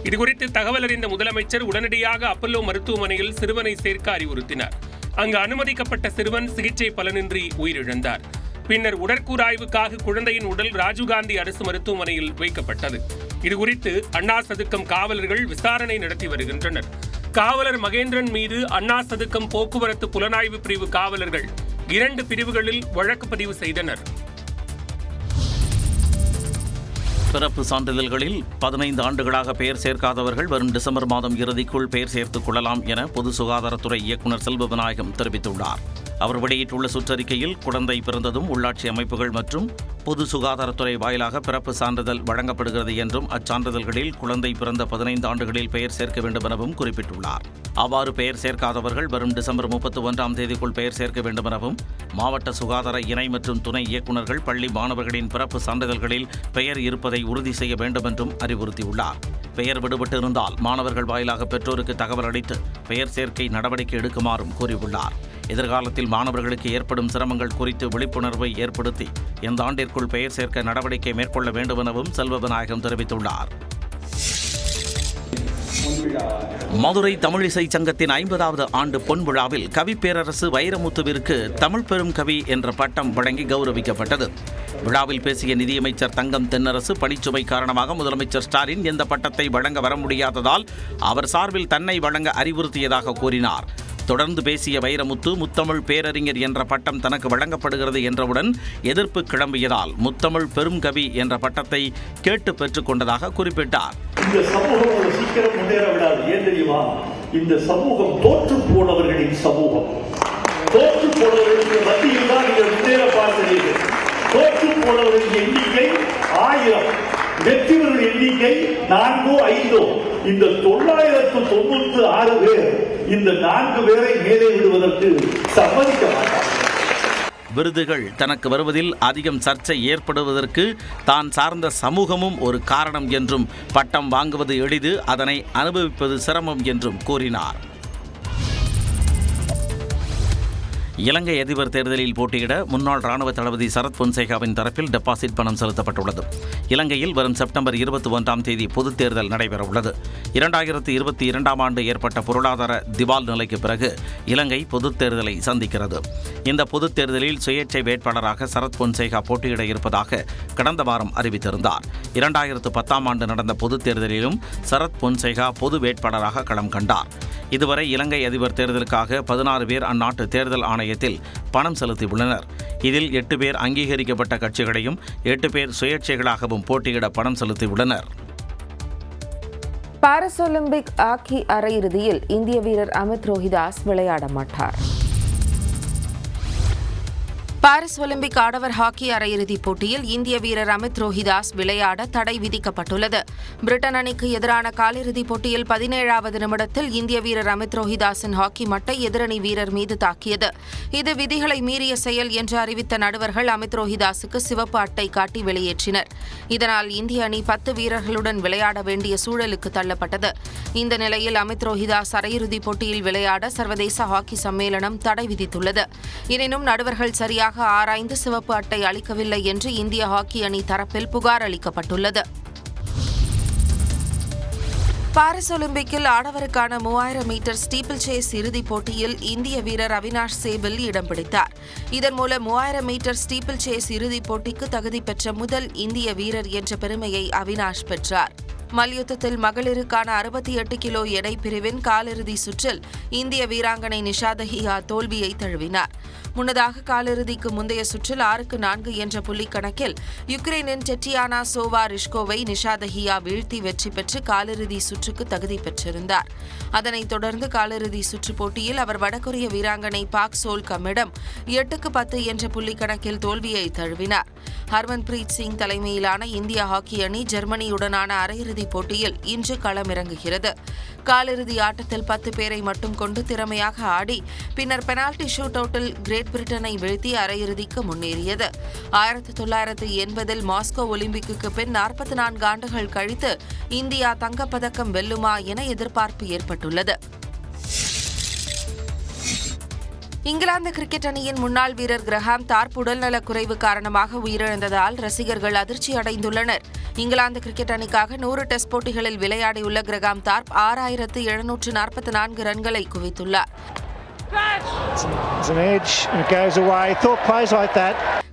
இதுகுறித்து தகவல் அறிந்த முதலமைச்சர் உடனடியாக அப்பல்லோ மருத்துவமனையில் சிறுவனை சேர்க்க அறிவுறுத்தினார். அங்கு அனுமதிக்கப்பட்ட சிறுவன் சிகிச்சை பலனின்றி உயிரிழந்தார். பின்னர் உடற்கூறாய்வுக்காக குழந்தையின் உடல் ராஜீவ்காந்தி அரசு மருத்துவமனையில் வைக்கப்பட்டது. இதுகுறித்து அண்ணா சதுக்கம் காவலர்கள் விசாரணை நடத்தி வருகின்றனர். காவலர் மகேந்திரன் மீது அண்ணா சதுக்கம் போக்குவரத்து புலனாய்வு பிரிவு காவலர்கள் 2 பிரிவுகளில் வழக்கு பதிவு செய்தனர். பிறப்பு சான்றிதழ்களில் 15 ஆண்டுகளாக பெயர் சேர்க்காதவர்கள் வரும் டிசம்பர் மாதம் இறுதிக்குள் பெயர் சேர்த்துக் கொள்ளலாம் என பொது சுகாதாரத்துறை இயக்குநர் செல்வ விநாயகம் தெரிவித்துள்ளார். அவர் வெளியிட்டுள்ள சுற்றறிக்கையில் குழந்தை பிறந்ததும் உள்ளாட்சி அமைப்புகள் மற்றும் பொது சுகாதாரத்துறை வாயிலாக பிறப்பு சான்றிதழ் வழங்கப்படுகிறது என்றும் அச்சான்றிதழ்களில் குழந்தை பிறந்த 15 ஆண்டுகளில் பெயர் சேர்க்க வேண்டும் எனவும் குறிப்பிட்டுள்ளார். அவ்வாறு பெயர் சேர்க்காதவர்கள் வரும் டிசம்பர் 31ஆம் தேதிக்குள் பெயர் சேர்க்க வேண்டும் எனவும் மாவட்ட சுகாதார இணை மற்றும் துணை இயக்குநர்கள் பள்ளி மாணவர்களின் பிறப்பு சான்றிதழ்களில் பெயர் இருப்பதை உறுதி செய்ய வேண்டும் என்றும் அறிவுறுத்தியுள்ளார். பெயர் விடுபட்டு இருந்தால் மாணவர்கள் வாயிலாக பெற்றோருக்கு தகவல் அளித்து பெயர் சேர்க்கை நடவடிக்கை எடுக்குமாறும் கூறியுள்ளார். எதிர்காலத்தில் மாணவர்களுக்கு ஏற்படும் சிரமங்கள் குறித்து விழிப்புணர்வை ஏற்படுத்தி இந்த ஆண்டிற்குள் பெயர் சேர்க்க நடவடிக்கை மேற்கொள்ள வேண்டும் எனவும் செல்வ விநாயகம் தெரிவித்துள்ளார். மதுரை தமிழிசை சங்கத்தின் 50வது ஆண்டு பொன் விழாவில் கவி பேரரசு வைரமுத்துவிற்கு தமிழ் பெரும் கவி என்ற பட்டம் வழங்கி கௌரவிக்கப்பட்டது. விழாவில் பேசிய நிதியமைச்சர் தங்கம் தென்னரசு பணிச்சுமை காரணமாக முதலமைச்சர் ஸ்டாலின் எந்த பட்டத்தை வழங்க வர முடியாததால் அவர் சார்பில் தன்னை வழங்க அறிவுறுத்தியதாக கூறினார். தொடர்ந்து பேசிய வைரமுத்து முத்தமிழ் பேரறிஞர் என்ற பட்டம் தனக்கு வழங்கப்படுகிறது என்றவுடன் எதிர்ப்பு கிளம்பியதால் முத்தமிழ் பெரும் கவி என்ற பட்டத்தை கேட்டு பெற்றுக் கொண்டதாக குறிப்பிட்டார். இந்த சமூகம் சீக்கிரம் முன்னேற விடாது. ஏன் தெரியுமா? இந்த சமூகம் தோற்று போனவர்களின் சமூகம். தோற்று போனவர்களுக்கு மத்தியில் தான் நீங்கள் முன்னேற பார்க்கிறீர்கள். தோற்று போனவர்களின் எண்ணிக்கை 1000, வெற்றிவர்கள் எண்ணிக்கை 4 5. இந்த 996 பேர் இந்த 4 பேரை மேலே விடுவதற்கு சம்மதிக்க மாட்டார். விருதுகள் தனக்கு வருவதில் அதிகம் சர்ச்சை ஏற்படுவதற்கு தான் சார்ந்த சமூகமும் ஒரு காரணம் என்றும் பட்டம் வாங்குவது எளிது, அதனை அனுபவிப்பது சிரமம் என்றும் கூறினார். இலங்கை அதிபர் தேர்தலில் போட்டியிட முன்னாள் ராணுவ தளபதி சரத் பொன்சேகாவின் தரப்பில் டெபாசிட் பணம் செலுத்தப்பட்டுள்ளது. இலங்கையில் வரும் செப்டம்பர் 21ஆம் தேதி பொதுத் தேர்தல் நடைபெறவுள்ளது. 2022ஆம் ஆண்டு ஏற்பட்ட பொருளாதார திவால் நிலைக்கு பிறகு இலங்கை பொதுத் தேர்தலை சந்திக்கிறது. இந்த பொதுத் தேர்தலில் சுயேட்சை வேட்பாளராக சரத் பொன்சேகா போட்டியிட இருப்பதாக கடந்த வாரம் அறிவித்திருந்தார். 2010ஆம் ஆண்டு நடந்த பொதுத் தேர்தலிலும் சரத் பொன்சேகா பொது வேட்பாளராக களம் கண்டார். இதுவரை இலங்கை அதிபர் தேர்தலுக்காக 16 பேர் அந்நாட்டு தேர்தல் ஆணையத்தில் பணம் செலுத்தியுள்ளனர். இதில் 8 பேர் அங்கீகரிக்கப்பட்ட கட்சிகளையும் 8 பேர் சுயேட்சைகளாகவும் போட்டியிட பணம் செலுத்தியுள்ளனர். பாரிஸ் ஒலிம்பிக் ஹாக்கி அரையிறுதியில் இந்திய வீரர் அமித் ரோஹிதாஸ் விளையாட மாட்டார். பாரிஸ் ஒலிம்பிக் ஆடவர் ஹாக்கி அரையிறுதிப் போட்டியில் இந்திய வீரர் அமித் ரோஹிதாஸ் விளையாட தடை விதிக்கப்பட்டுள்ளது. பிரிட்டன் அணிக்கு எதிரான காலிறுதிப் போட்டியில் 17வது நிமிடத்தில் இந்திய வீரர் அமித் ரோஹிதாஸின் ஹாக்கி மட்டை எதிரணி வீரர் மீது தாக்கியது. இது விதிகளை மீறிய செயல் என்று அறிவித்த நடுவர்கள் அமித் ரோஹிதாஸுக்கு சிவப்பு அட்டை காட்டி வெளியேற்றினர். இதனால் இந்திய அணி 10 வீரர்களுடன் விளையாட வேண்டிய சூழலுக்கு தள்ளப்பட்டது. இந்த நிலையில் அமித் ரோஹிதாஸ் அரையிறுதிப் போட்டியில் விளையாட சர்வதேச ஹாக்கி சம்மேளனம் தடை விதித்துள்ளது. எனினும் நடுவர்கள் சரியாக ஆராய்ந்து சிவப்பு அட்டை அளிக்கவில்லை என்று இந்திய ஹாக்கி அணி தரப்பில் புகார் அளிக்கப்பட்டுள்ளது. பாரிஸ் ஒலிம்பிக்கில் ஆடவருக்கான 3000 மீட்டர் ஸ்டீப்பிள் சேஸ் இறுதிப் போட்டியில் இந்திய வீரர் அவினாஷ் சேபில் இடம் பிடித்தார். இதன் மூலம் 3000 மீட்டர் ஸ்டீப்பிள் சேஸ் இறுதிப் போட்டிக்கு தகுதி பெற்ற முதல் இந்திய வீரர் என்ற பெருமையை அவினாஷ் பெற்றார். மல்யுத்தத்தில் மகளிருக்கான 68 கிலோ எடை பிரிவின் காலிறுதி சுற்றில் இந்திய வீராங்கனை நிஷா தஹியா தோல்வியை தழுவினார். முன்னதாக காலிறுதிக்கு முந்தைய சுற்றில் 6-4 என்ற புள்ளி கணக்கில் யுக்ரைனின் டெட்டியானா சோவா ரிஷ்கோவை நிஷா தஹியா வீழ்த்தி வெற்றி பெற்று காலிறுதி சுற்றுக்கு தகுதி பெற்றிருந்தார். அதனைத் தொடர்ந்து காலிறுதி சுற்று போட்டியில் அவர் வடகொரிய வீராங்கனை பாக் சோல் கம்மிடம் 8-10 என்ற புள்ளி கணக்கில் தோல்வியை தழுவினார். ஹர்மன்பிரீத் சிங் தலைமையிலான இந்திய ஹாக்கி அணி ஜெர்மனியுடனான அரையிறுதிப் போட்டியில் இன்று களமிறங்குகிறது. காலிறுதி ஆட்டத்தில் 10 பேரை மட்டும் கொண்டு திறமையாக ஆடி பின்னர் பெனால்டி ஷூட் அவுட்டில் கிரேட் பிரிட்டனை வீழ்த்தி அரையிறுதிக்கு முன்னேறியது. 1980 மாஸ்கோ ஒலிம்பிக்கு பின் 44 ஆண்டுகள் கழித்து இந்தியா தங்கப்பதக்கம் வெல்லுமா என எதிர்பார்ப்பு ஏற்பட்டுள்ளது. இங்கிலாந்து கிரிக்கெட் அணியின் முன்னாள் வீரர் கிரஹாம் தார்ப் உடல்நலக் குறைவு காரணமாக உயிரிழந்ததால் ரசிகர்கள் அதிர்ச்சி அடைந்துள்ளனர். இங்கிலாந்து கிரிக்கெட் அணிக்காக 100 டெஸ்ட் போட்டிகளில் விளையாடியுள்ள கிரஹாம் தார்ப் 6744 ரன்களை குவித்துள்ளார்.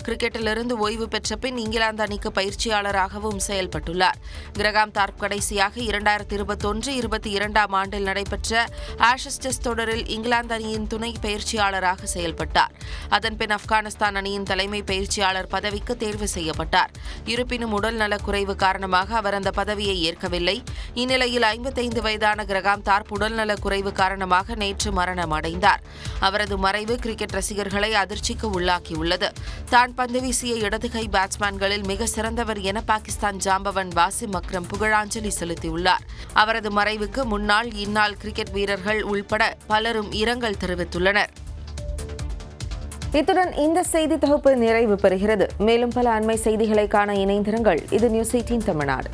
கிரிக்கெட்டிலிருந்து ஓய்வு பெற்ற பின் இங்கிலாந்து அணிக்கு பயிற்சியாளராகவும் செயல்பட்டுள்ளார். கிரஹாம் தார்ப் கடைசியாக 2021-22 ஆண்டில் நடைபெற்ற ஆஷஸ் டெஸ்ட் தொடரில் இங்கிலாந்து அணியின் துணை பயிற்சியாளராக செயல்பட்டார். அதன்பின் ஆப்கானிஸ்தான் அணியின் தலைமை பயிற்சியாளர் பதவிக்கு தேர்வு செய்யப்பட்டார். இருப்பினும் உடல் நலக்குறைவு காரணமாக அவர் அந்த பதவியை ஏற்கவில்லை. இந்நிலையில் 55 வயதான கிரஹாம் தார்ப் உடல்நலக் குறைவு காரணமாக நேற்று மரணம் அடைந்தார். அவரது மறைவு கிரிக்கெட் ரசிகர்களை அதிர்ச்சிக்கு உள்ளாக்கியுள்ளது. தான் பந்து வீசிய இடது கை பேட்ஸ்மேன்களில் மிக சிறந்தவர் என பாகிஸ்தான் ஜாம்பவன் வாசிம் அக்ரம் புகழாஞ்சலி செலுத்தியுள்ளார். அவரது மறைவுக்கு முன்னாள் இந்நாள் கிரிக்கெட் வீரர்கள் உள்பட பலரும் இரங்கல் தெரிவித்துள்ளனர். இத்துடன் இந்த செய்தி தொகுப்பு நிறைவு பெறுகிறது. மேலும் பல அண்மை செய்திகளை காண இணைந்திருங்கள். இது நியூஸ் 18 தமிழ்நாடு.